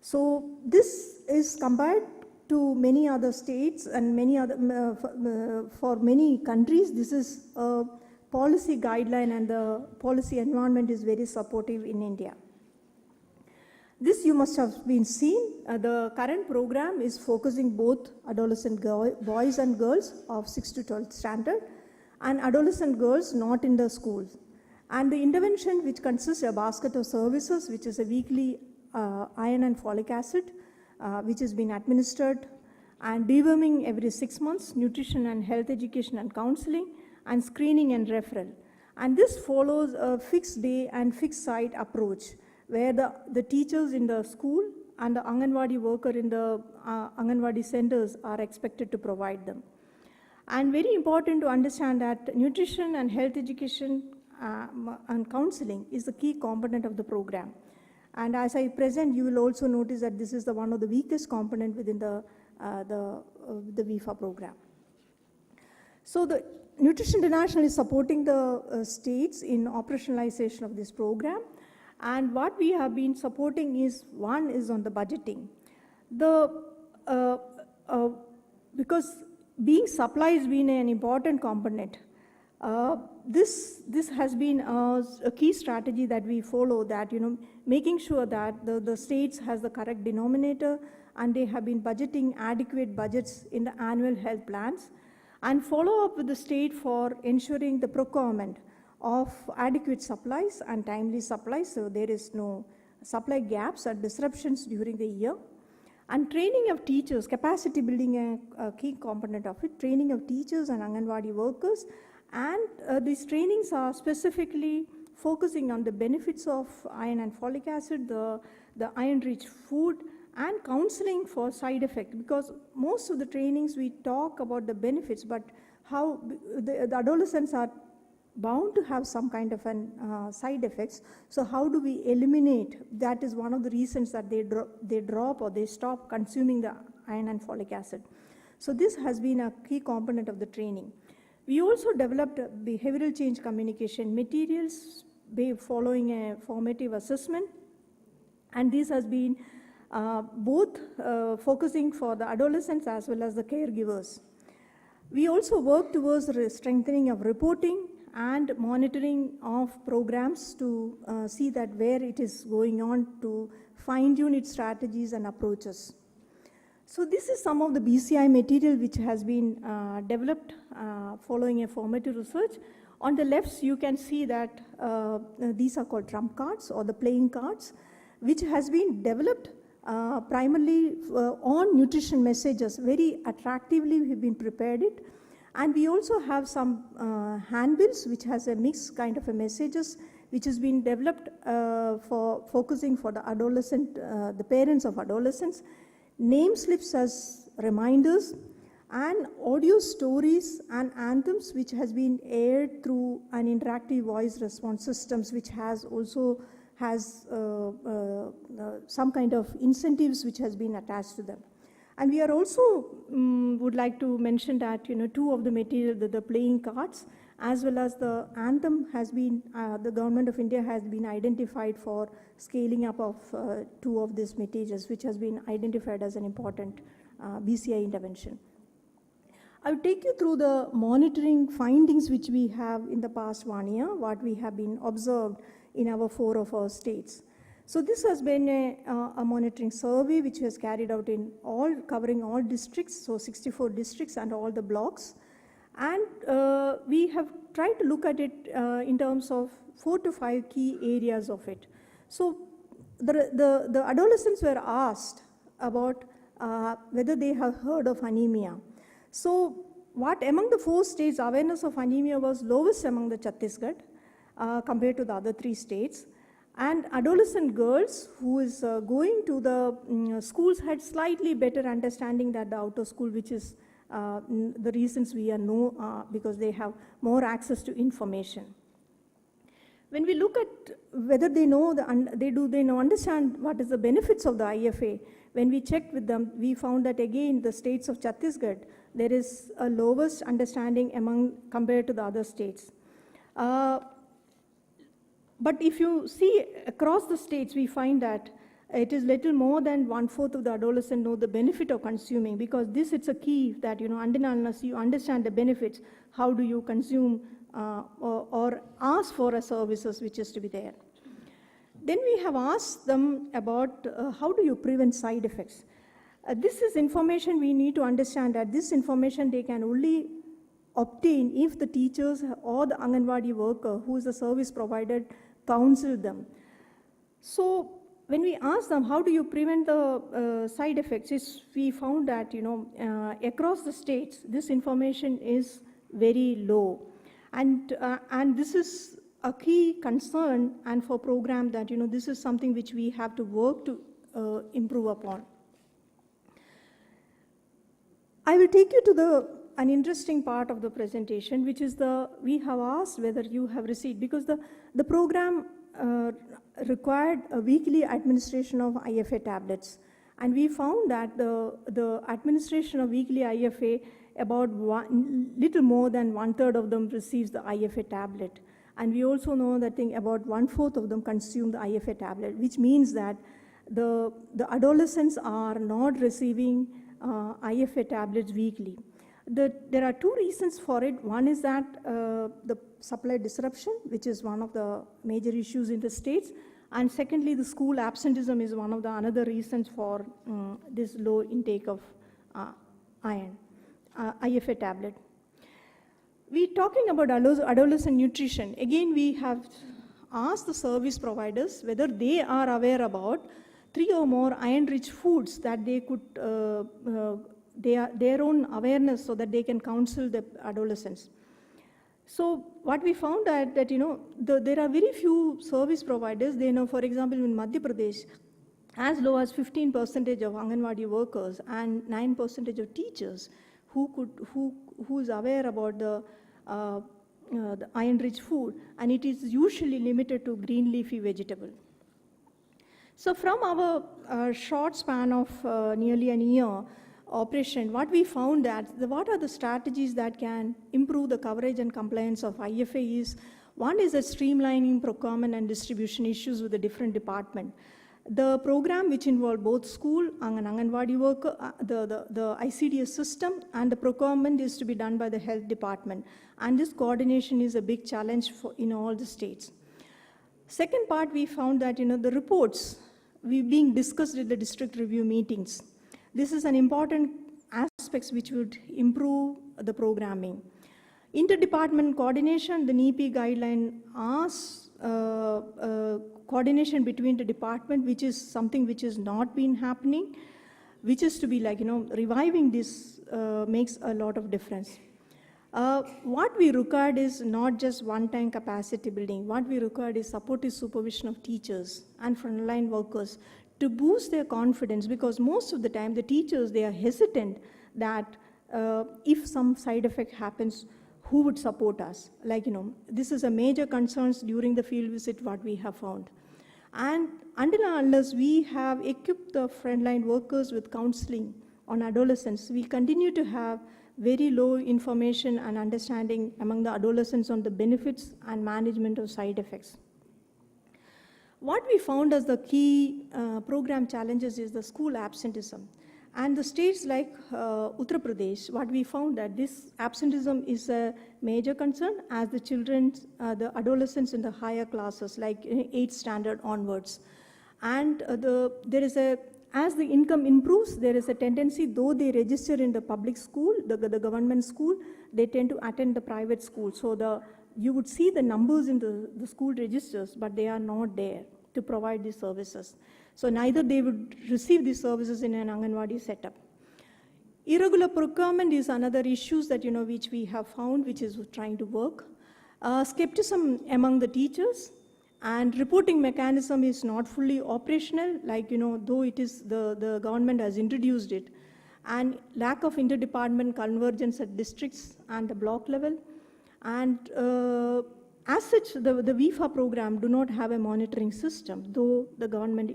So this is compared to many other states and many other, for many countries, this is a policy guideline, and the policy environment is very supportive in India. This you must have been seen. The current program is focusing both adolescent boys and girls of 6 to 12th standard, and adolescent girls not in the schools. And the intervention, which consists of a basket of services, which is a weekly iron and folic acid, which has been administered, and deworming every 6 months, nutrition and health education and counseling, and screening and referral. And this follows a fixed day and fixed site approach, where the teachers in the school and the Anganwadi worker in the Anganwadi centers are expected to provide them. And very important to understand that nutrition and health education and counseling is the key component of the program. And as I present, you will also notice that this is one of the weakest component within the VFA program. So the Nutrition International is supporting the states in operationalization of this program. And what we have been supporting is, one is on the budgeting. Because being supply has been an important component. This has been a key strategy that we follow, that making sure that the states has the correct denominator, and they have been budgeting adequate budgets in the annual health plans, and follow up with the state for ensuring the procurement of adequate supplies and timely supplies, so there is no supply gaps or disruptions during the year. And training of teachers, capacity building a key component of it, training of teachers and Anganwadi workers, and these trainings are specifically focusing on the benefits of iron and folic acid, the iron-rich food, and counseling for side effect, because most of the trainings we talk about the benefits, but how the adolescents are bound to have some kind of an side effects. So how do we eliminate? That is one of the reasons that they drop or they stop consuming the iron and folic acid. So this has been a key component of the training. We also developed behavioral change communication materials following a formative assessment, and this has been both focusing for the adolescents as well as the caregivers. We also work towards strengthening of reporting and monitoring of programs to see that where it is going on, to fine-tune its strategies and approaches. So this is some of the BCI material which has been developed following a formative research. On the left, you can see that these are called trump cards or the playing cards, which has been developed primarily on nutrition messages. Very attractively, we've been prepared it. And we also have some handbills which has a mixed kind of a messages which has been developed for focusing for the adolescent, the parents of adolescents, name slips as reminders, and audio stories and anthems which has been aired through an interactive voice response systems, which has also some kind of incentives which has been attached to them. And we are also would like to mention that two of the material, the playing cards as well as the anthem has been, the government of India has been identified for scaling up of two of these materials, which has been identified as an important BCI intervention. I will take you through the monitoring findings which we have in the past 1 year, what we have been observed in our 4 of our states. So this has been a monitoring survey which was carried out in covering all districts, so 64 districts and all the blocks. And we have tried to look at it in terms of 4 to 5 key areas of it. So the adolescents were asked about whether they have heard of anemia. So what among the 4 states, awareness of anemia was lowest among the Chhattisgarh compared to the other 3 states. And adolescent girls who is going to the schools had slightly better understanding than the outer school, which is the reasons we know because they have more access to information. When we look at whether they know they understand what is the benefits of the IFA, when we checked with them, we found that again the states of Chhattisgarh, there is a lowest understanding compared to the other states. But if you see across the states, we find that it is little more than 1/4 of the adolescents know the benefit of consuming, because this it's a key that unless you understand the benefits, how do you consume or ask for a services which is to be there. Then we have asked them about how do you prevent side effects. This is information we need to understand, that this information they can only obtain if the teachers or the Anganwadi worker who is the service provider counsel them. So when we ask them how do you prevent the side effects, we found that across the states this information is very low, and this is a key concern, and for program that this is something which we have to work to improve upon. I will take you to an interesting part of the presentation, which is we have asked whether you have received, because the program required a weekly administration of IFA tablets, and we found that the administration of weekly IFA about little more than 1/3 of them receives the IFA tablet. And we also know that about 1/4 of them consume the IFA tablet, which means that the adolescents are not receiving IFA tablets weekly. There are two reasons for it. One is that the supply disruption, which is one of the major issues in the states. And secondly, the school absenteeism is one of the another reasons for this low intake of IFA tablet. We're talking about adolescent nutrition. Again, we have asked the service providers whether they are aware about 3 or more iron-rich foods that they could, their own awareness so that they can counsel the adolescents. So what we found that there are very few service providers. They know, for example, in Madhya Pradesh, as low as 15% of Anganwadi workers and 9% of teachers who is aware about the iron-rich food, and it is usually limited to green leafy vegetable. So from our short span of nearly an year operation, what we found that what are the strategies that can improve the coverage and compliance of IFA is, one is a streamlining procurement and distribution issues with the different department. The program, which involved both school and Anganwadi worker, the ICDS system, and the procurement is to be done by the health department. And this coordination is a big challenge in all the states. Second part, we found that the reports being discussed at the district review meetings. This is an important aspect which would improve the programming. Interdepartment coordination, the NEP guideline asks coordination between the department, which is something which has not been happening, which is to be reviving this makes a lot of difference. What we required is not just one-time capacity building. What we required is supportive supervision of teachers and frontline workers to boost their confidence, because most of the time the teachers, they are hesitant that if some side effect happens, who would support us? This is a major concern during the field visit, what we have found. And until and unless we have equipped the frontline workers with counseling on adolescents, we continue to have very low information and understanding among the adolescents on the benefits and management of side effects. What we found as the key program challenges is the school absenteeism. And the states like Uttar Pradesh, what we found that this absenteeism is a major concern as the children, the adolescents in the higher classes, like 8th standard onwards. And as the income improves, there is a tendency, though they register in the public school, the government school, they tend to attend the private school. So you would see the numbers in the school registers, but they are not there to provide these services. So neither they would receive these services in an Anganwadi setup. Irregular procurement is another issue that which we have found, which is trying to work. Skepticism among the teachers, and reporting mechanism is not fully operational, though it is the government has introduced it, and lack of interdepartment convergence at districts and the block level. And as such, the VIFA program do not have a monitoring system, though the government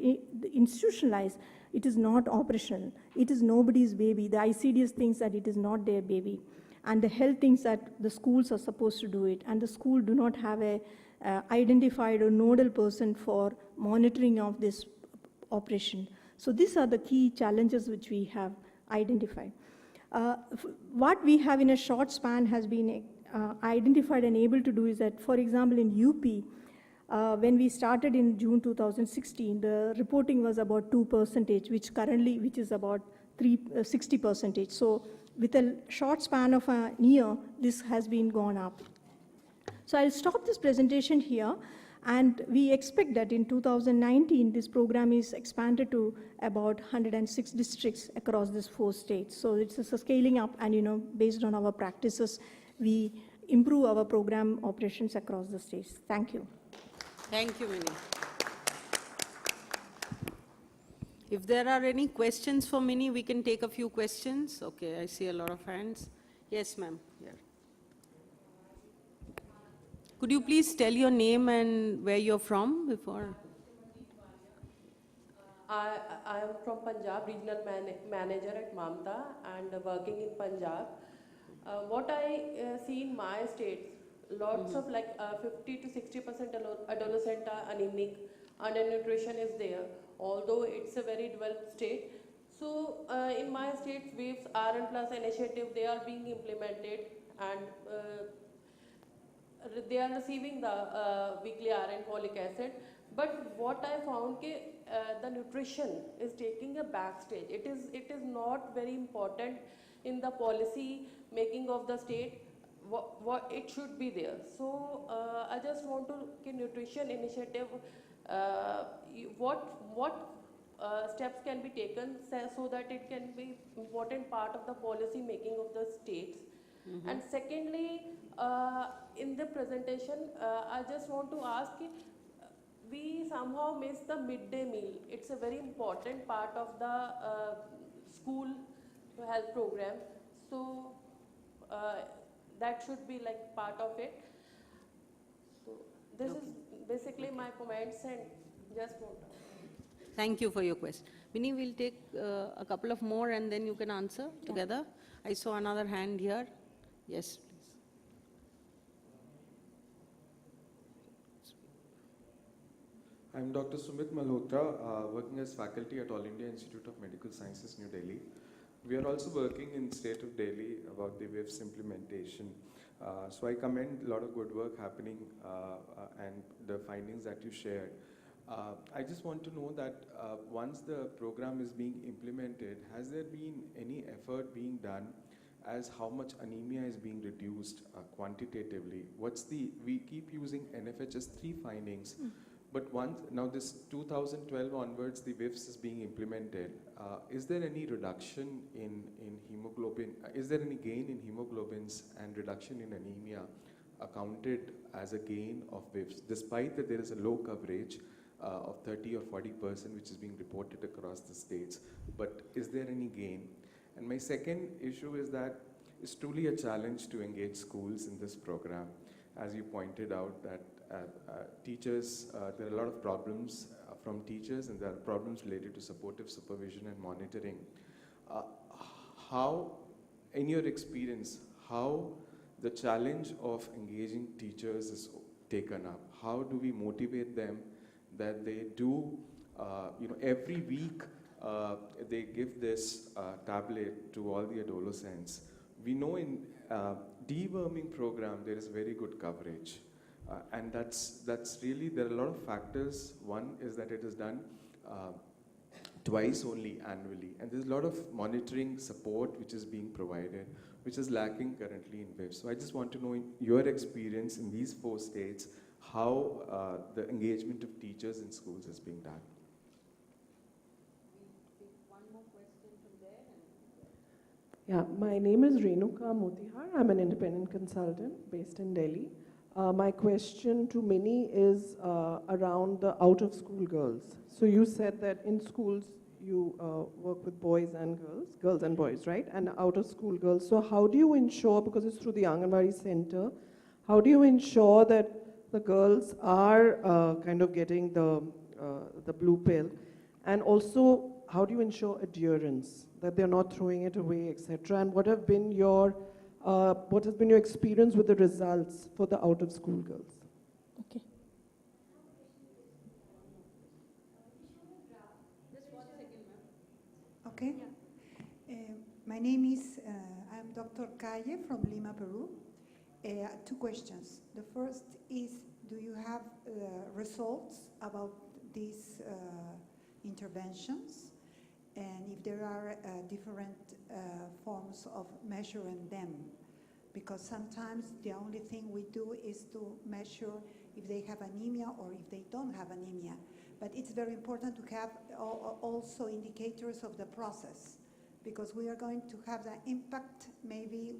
institutionalized, it is not operational. It is nobody's baby. The ICDS thinks that it is not their baby. And the health thinks that the schools are supposed to do it. And the school do not have a identified or nodal person for monitoring of this operation. So these are the key challenges which we have identified. What we have in a short span has been identified and able to do is that, for example, in UP, when we started in June 2016, the reporting was about 2%, which is about 60%. So with a short span of a year, this has been gone up. So I'll stop this presentation here, and we expect that in 2019, this program is expanded to about 106 districts across these 4 states. So it's a scaling up, and based on our practices, we improve our program operations across the states. Thank you. Thank you, Minnie. If there are any questions for Minnie, we can take a few questions. Okay, I see a lot of hands. Yes, ma'am. Yeah. Could you please tell your name and where you're from before? I am from Punjab, regional manager at Mamta and working in Punjab. What I see in my states, lots of like 50 to 60% adolescent are anemic, undernutrition is there, although it's a very developed state. So in my states, WAVE's RN Plus initiative, they are being implemented, and they are receiving the weekly RN folic acid. But what I found the nutrition is taking a backstage. It is not very important in the policy making of the state. What it should be there. So I just want to nutrition initiative. What steps can be taken so that it can be important part of the policy making of the states. And secondly, in the presentation, I just want to ask, we somehow miss the midday meal. It's a very important part of the school health program. So that should be like part of it. So this is basically my comments, and just want to. Thank you for your question. Vinny, we'll take a couple of more and then you can answer together. I saw another hand here. Yes, please. I'm Dr. Sumit Malhotra, working as faculty at All India Institute of Medical Sciences, New Delhi. We are also working in state of Delhi about the WIFS implementation. So I commend a lot of good work happening and the findings that you shared. I just want to know that once the program is being implemented, has there been any effort being done as how much anemia is being reduced quantitatively? We keep using NFHS 3 findings, but now this 2012 onwards, the WIFS is being implemented. Is there any reduction in hemoglobin? Is there any gain in hemoglobins and reduction in anemia accounted as a gain of WIFS, despite that there is a low coverage of 30 or 40%, which is being reported across the states? But is there any gain? And my second issue is that it's truly a challenge to engage schools in this program. As you pointed out, that teachers, there are a lot of problems from teachers, and there are problems related to supportive supervision and monitoring. How, in your experience, how the challenge of engaging teachers is taken up? How do we motivate them that they do, every week they give this tablet to all the adolescents? We know in deworming program there is very good coverage, and that's really, there are a lot of factors. One is that it is done twice only annually, and there's a lot of monitoring support which is being provided, which is lacking currently in WIFS. So I just want to know, in your experience in these 4 states, how the engagement of teachers in schools is being done. Yeah, my name is Renuka Motihar. I'm an independent consultant based in Delhi. My question to Minnie is around the out-of-school girls. So you said that in schools you work with boys and girls and boys, right? And out-of-school girls. So how do you ensure, because it's through the Anganwadi Center, how do you ensure that the girls are kind of getting the blue pill? And also, how do you ensure adherence, that they're not throwing it away, etc.? And what has been your experience with the results for the out-of-school girls? Okay. Okay. My name is, I'm Dr. Calle from Lima, Peru. 2 questions. The first is, do you have results about these interventions? And if there are different forms of measuring them? Because sometimes the only thing we do is to measure if they have anemia or if they don't have anemia. But it's very important to have also indicators of the process, because we are going to have the impact maybe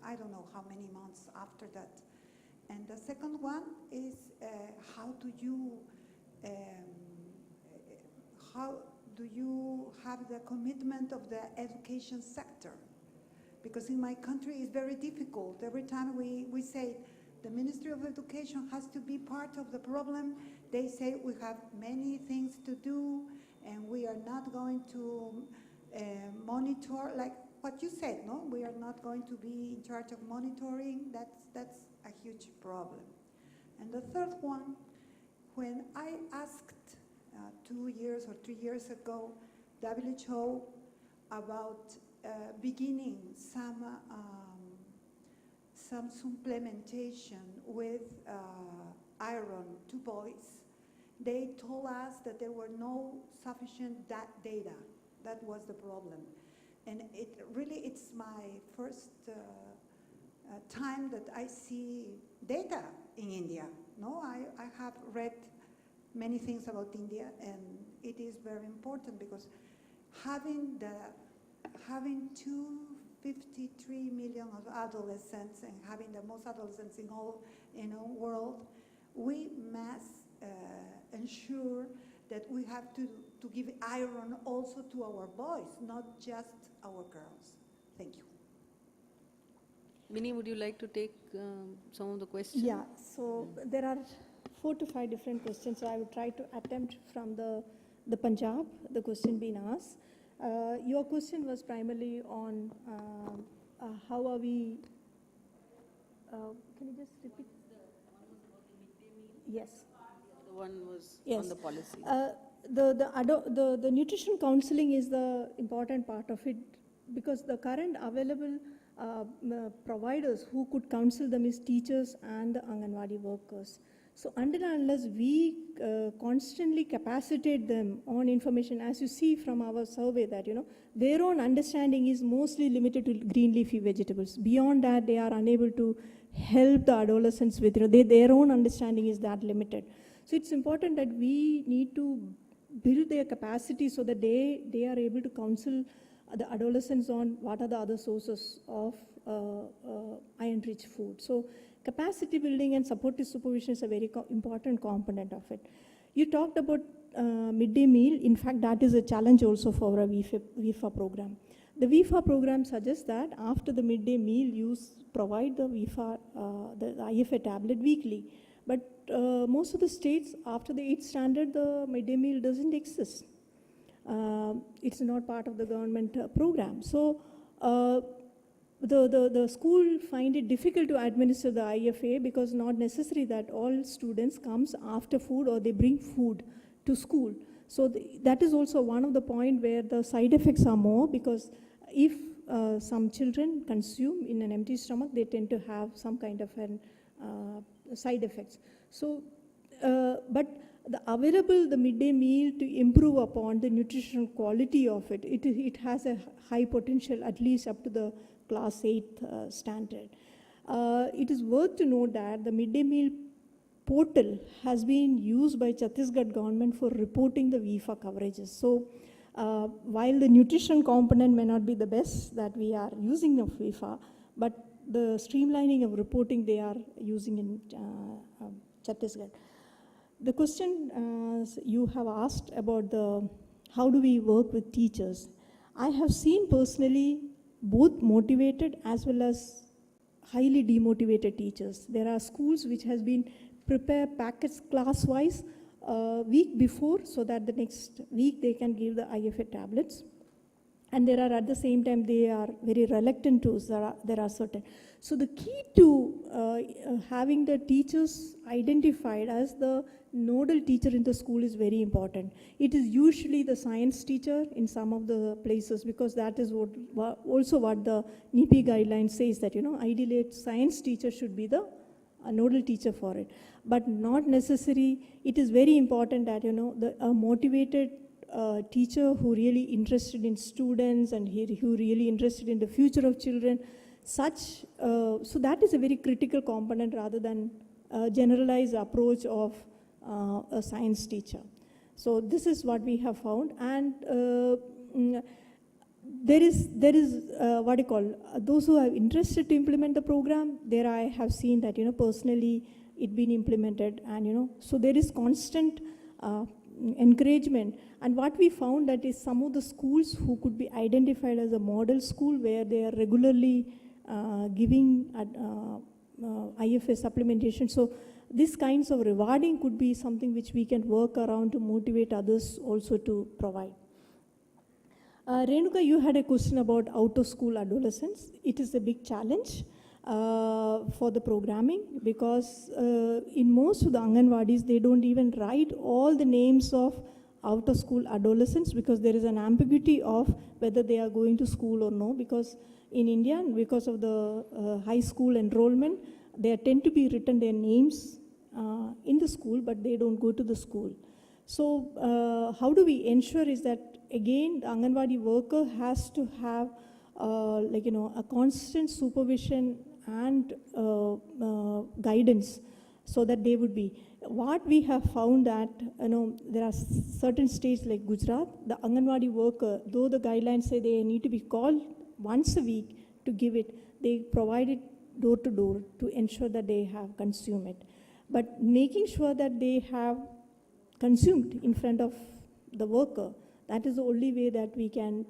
I don't know how many months after that. And the second one is how do you have the commitment of the education sector? Because in my country it's very difficult. Every time we say the Ministry of Education has to be part of the problem, they say we have many things to do and we are not going to monitor. Like what you said, no? We are not going to be in charge of monitoring. That's a huge problem. And the third one, when I asked 2 years or 3 years ago WHO about beginning some supplementation with iron to boys, they told us that there were no sufficient data. That was the problem. And it's my first time that I see data in India. No, I have read many things about India, and it is very important because having 253 million of adolescents and having the most adolescents in all world, we must ensure that we have to give iron also to our boys, not just our girls. Thank you. Minnie, would you like to take some of the questions? Yeah, so there are 4 to 5 different questions, so I will try to attempt from the Punjab, the question being asked. Your question was primarily on how are we, can you just repeat? Yes. The one was yes. on the policy. The nutrition counseling is the important part of it, because the current available providers who could counsel them is teachers and the Anganwadi workers. So until and unless we constantly capacitate them on information, as you see from our survey that, their own understanding is mostly limited to green leafy vegetables. Beyond that, they are unable to help the adolescents with, their own understanding is that limited. So it's important that we need to build their capacity so that they are able to counsel the adolescents on what are the other sources of iron-rich food. So capacity building and supportive supervision is a very important component of it. You talked about midday meal. In fact, that is a challenge also for our VIFA program. The VIFA program suggests that after the midday meal, you provide the VIFA, the IFA tablet weekly. But most of the states, after the 8th standard, the midday meal doesn't exist. It's not part of the government program. So the school find it difficult to administer the IFA because not necessary that all students comes after food or they bring food to school. So that is also one of the point where the side effects are more, because if some children consume in an empty stomach, they tend to have some kind of an side effects. So, but the midday meal to improve upon the nutritional quality of it, it has a high potential, at least up to the class 8th standard. It is worth to note that the midday meal portal has been used by Chhattisgarh government for reporting the VIFA coverages. So while the nutrition component may not be the best that we are using of VIFA, but the streamlining of reporting they are using in Chhattisgarh. The question you have asked about how do we work with teachers. I have seen personally both motivated as well as highly demotivated teachers. There are schools which has been prepare packets class-wise week before so that the next week they can give the IFA tablets. And there are at the same time they are very reluctant to, there are certain. So the key to having the teachers identified as the nodal teacher in the school is very important. It is usually the science teacher in some of the places, because that is also what the NIPI guidelines says, that ideally a science teacher should be the nodal teacher for it. But not necessary. It is very important that a motivated teacher who really interested in students and who really interested in the future of children, so that is a very critical component rather than a generalized approach of a science teacher. So this is what we have found, and there is what you call those who are interested to implement the program. There I have seen that personally it been implemented, and so there is constant encouragement. And what we found that is some of the schools who could be identified as a model school where they are regularly giving IFA supplementation. So these kinds of rewarding could be something which we can work around to motivate others also to provide. Renuka, you had a question about out-of-school adolescents. It is a big challenge for the programming because in most of the Anganwadis, they don't even write all the names of out-of-school adolescents because there is an ambiguity of whether they are going to school or no, because in India, because of the high school enrollment, they tend to be written their names in the school, but they don't go to the school. So how do we ensure is that, again, the Anganwadi worker has to have a constant supervision and guidance so that they would be. What we have found that, there are certain states like Gujarat, the Anganwadi worker, though the guidelines say they need to be called once a week to give it, they provide it door to door to ensure that they have consumed it. But making sure that they have consumed in front of the worker, that is the only way that we can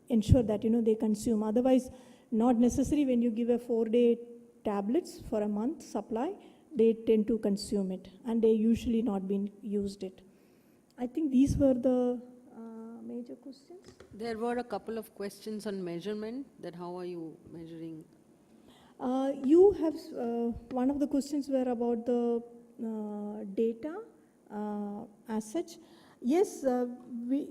ensure that they consume. Otherwise, not necessary when you give a 4-day tablets for a month supply, they tend to consume it and they usually not been used it. I think these were the major questions. There were a couple of questions on measurement, that how are you measuring? You have, one of the questions were about the data as such. Yes,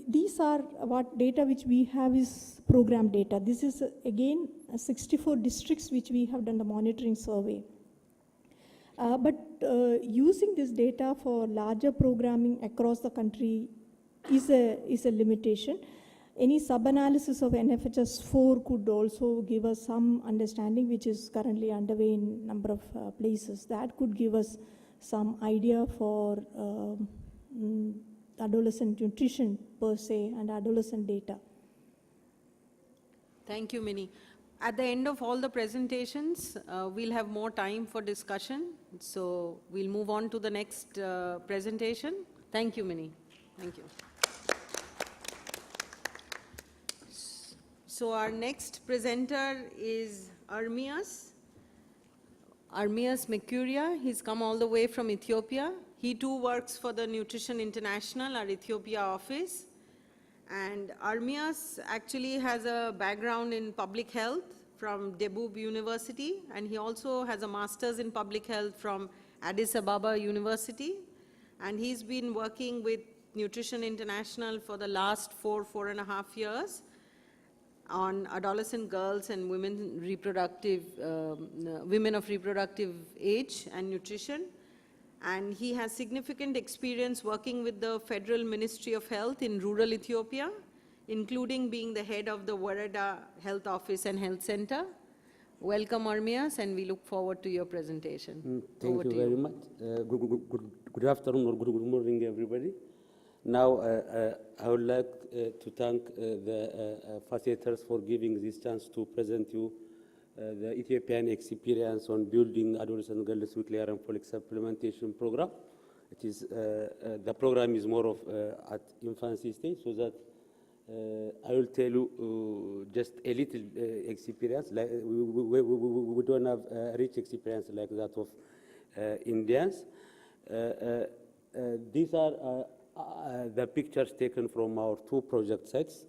these are what data which we have is program data. This is again 64 districts which we have done the monitoring survey. But using this data for larger programming across the country is a limitation. Any sub-analysis of NFHS 4 could also give us some understanding, which is currently underway in number of places. That could give us some idea for adolescent nutrition per se and adolescent data. Thank you, Minnie. At the end of all the presentations, we'll have more time for discussion. So we'll move on to the next presentation. Thank you, Minnie. Thank you. So our next presenter is Armias Mekuria. He's come all the way from Ethiopia. He too works for the Nutrition International, our Ethiopia office. And Armias actually has a background in public health from Debub University, and he also has a master's in public health from Addis Ababa University. And he's been working with Nutrition International for the last 4.5 years on adolescent girls and women of reproductive age and nutrition. And he has significant experience working with the Federal Ministry of Health in rural Ethiopia, including being the head of the Warada Health Office and Health Center. Welcome, Armias, and we look forward to your presentation. Thank you very much. Good afternoon or good morning, everybody. Now, I would like to thank the facilitators for giving this chance to present you the Ethiopian experience on building adolescent girls weekly iron folic supplementation program. It is the program is more of at infancy stage, so that I will tell you just a little experience. Like we don't have a rich experience like that of Indians. These are the pictures taken from our two project sites.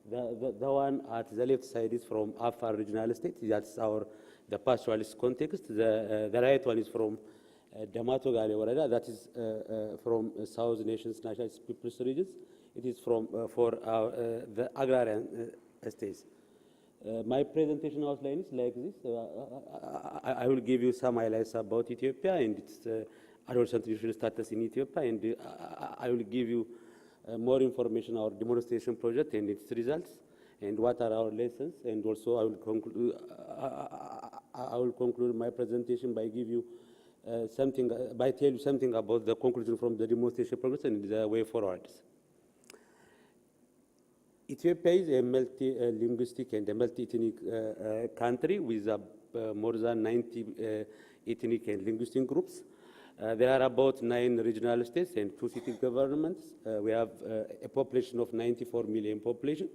The one at the left side is from Afar Regional State. That's the pastoralist context. The right one is from Damato Gale Warada. That is from South Nations Nationalist Peoples regions. It is from for the agrarian estates. My presentation outline is like this. I will give you some highlights about Ethiopia and its adolescent nutrition status in Ethiopia, and I will give you more information on our demonstration project and its results, and what are our lessons, and also I will conclude my presentation by give you tell you something about the conclusion from the demonstration project and the way forward. Ethiopia is a multi-linguistic and a multi-ethnic country with more than 90 ethnic and linguistic groups. There are about 9 regional states and 2 city governments. We have a population of 94 million population.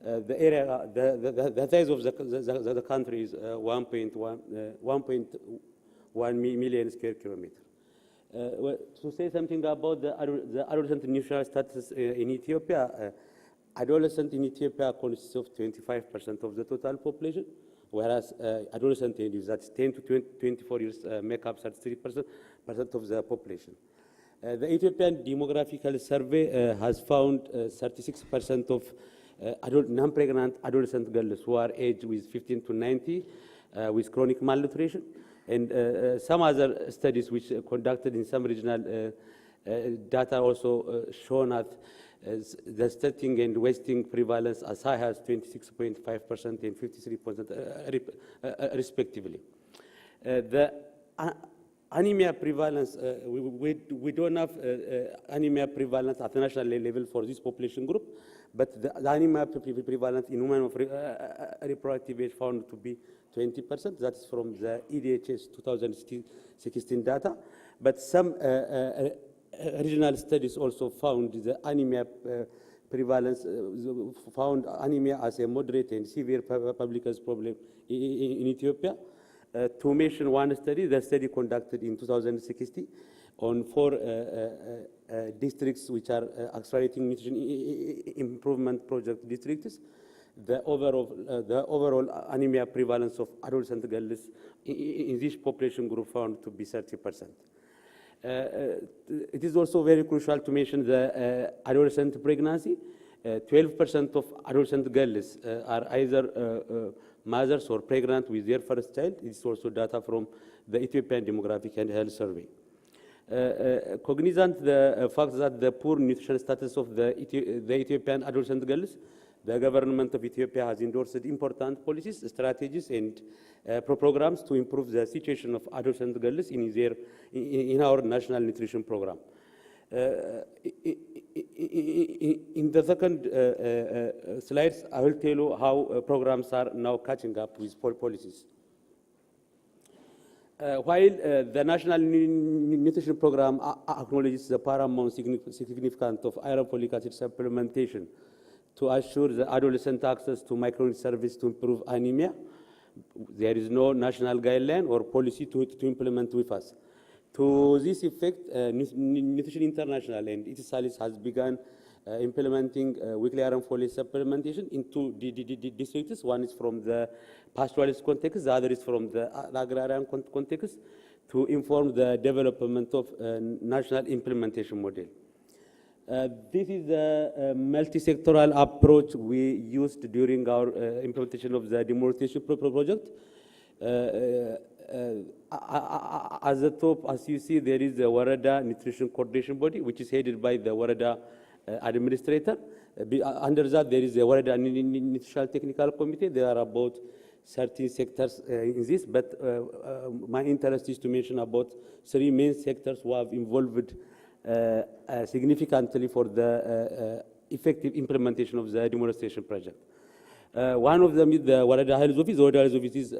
The area, the size of the country is 1.1 million square kilometers. Well, to say something about the adolescent nutritional status in Ethiopia, adolescent in Ethiopia consists of 25% of the total population, whereas adolescent ages, that's 10 to 24 years, make up 33% of the population. The Ethiopian Demographical Survey has found 36% of non-pregnant adolescent girls who are aged with 15 to 90 with chronic malnutrition, and some other studies which conducted in some regional data also shown that the stunting and wasting prevalence as high as 26.5% and 53% respectively. The anemia prevalence, we don't have anemia prevalence at the national level for this population group, but the anemia prevalence in women of reproductive age found to be 20%. That's from the EDHS 2016 data. But some regional studies also found the anemia prevalence, found anemia as a moderate and severe public health problem in Ethiopia. To mention one study, the study conducted in 2016 on 4 districts which are accelerating nutrition improvement project districts. The overall anemia prevalence of adolescent girls in this population group found to be 30%. It is also very crucial to mention the adolescent pregnancy. 12% of adolescent girls are either mothers or pregnant with their first child. It's also data from the Ethiopian Demographic and Health Survey. Cognizant the fact that the poor nutrition status of the Ethiopian adolescent girls, the government of Ethiopia has endorsed important policies, strategies, and programs to improve the situation of adolescent girls in our national nutrition program. In the second slides, I will tell you how programs are now catching up with policies. While the National Nutrition Program acknowledges the paramount significance of iron folic acid supplementation to assure the adolescent access to micronutrient service to improve anemia, there is no national guideline or policy to implement with us. To this effect, Nutrition International and ITSALIS has begun implementing weekly iron folate supplementation in 2 districts. One is from the pastoralist context, the other is from the agrarian context, to inform the development of national implementation model. This is the multi-sectoral approach we used during our implementation of the demonstration project. At the top, as you see, there is the Warada Nutrition Coordination Body, which is headed by the Warada administrator. Under that, there is the Warada Nutritional Technical Committee. There are about 13 sectors in this, but my interest is to mention about 3 main sectors who have involved significantly for the effective implementation of the demonstration project. One of them is the Warada Health Office. The Warada Health Office is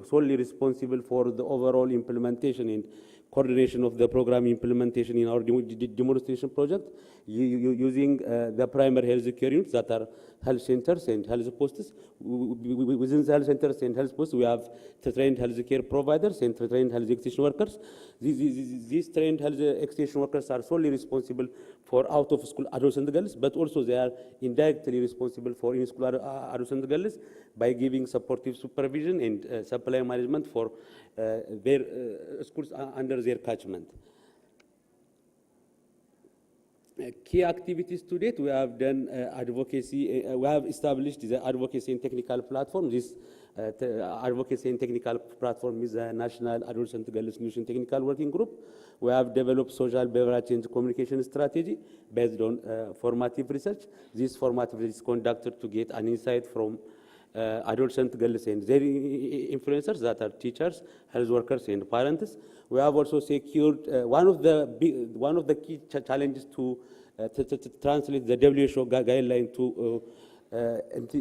solely responsible for the overall implementation and coordination of the program implementation in our demonstration project, using the primary health care units that are health centers and health posts. Within the health centers and health posts, we have trained health care providers and trained health extension workers. These trained health extension workers are solely responsible for out-of-school adolescent girls, but also they are indirectly responsible for in-school adolescent girls by giving supportive supervision and supply management for their schools under their catchment. Key activities to date, we have done advocacy, we have established the advocacy and technical platform. This advocacy and technical platform is a National Adolescent Girls Nutrition Technical Working Group. We have developed social beverage and communication strategy based on formative research. This formative research is conducted to get an insight from adolescent girls and their influencers, that are teachers, health workers, and parents. We have also secured one of the key challenges to translate the WHO guideline to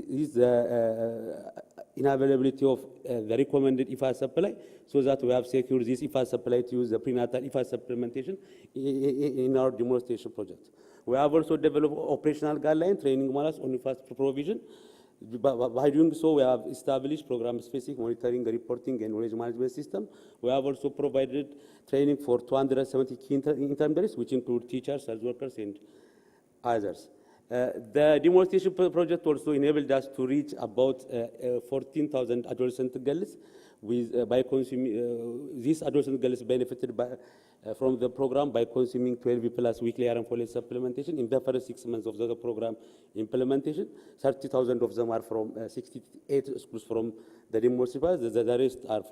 is the inavailability of the recommended IFA supply, so that we have secured this IFA supply to use the prenatal IFA supplementation in our demonstration project. We have also developed operational guideline training manuals on IFA provision. By doing so, we have established program-specific monitoring, reporting, and knowledge management system. We have also provided training for 270 key intermediaries, which include teachers, health workers, and others. The demonstration project also enabled us to reach about 14,000 adolescent girls. By consuming, these adolescent girls benefited from the program by consuming 12 plus weekly iron folate supplementation. In the first 6 months of the program implementation, 30,000 of them are from 68 schools from the municipalities. The rest are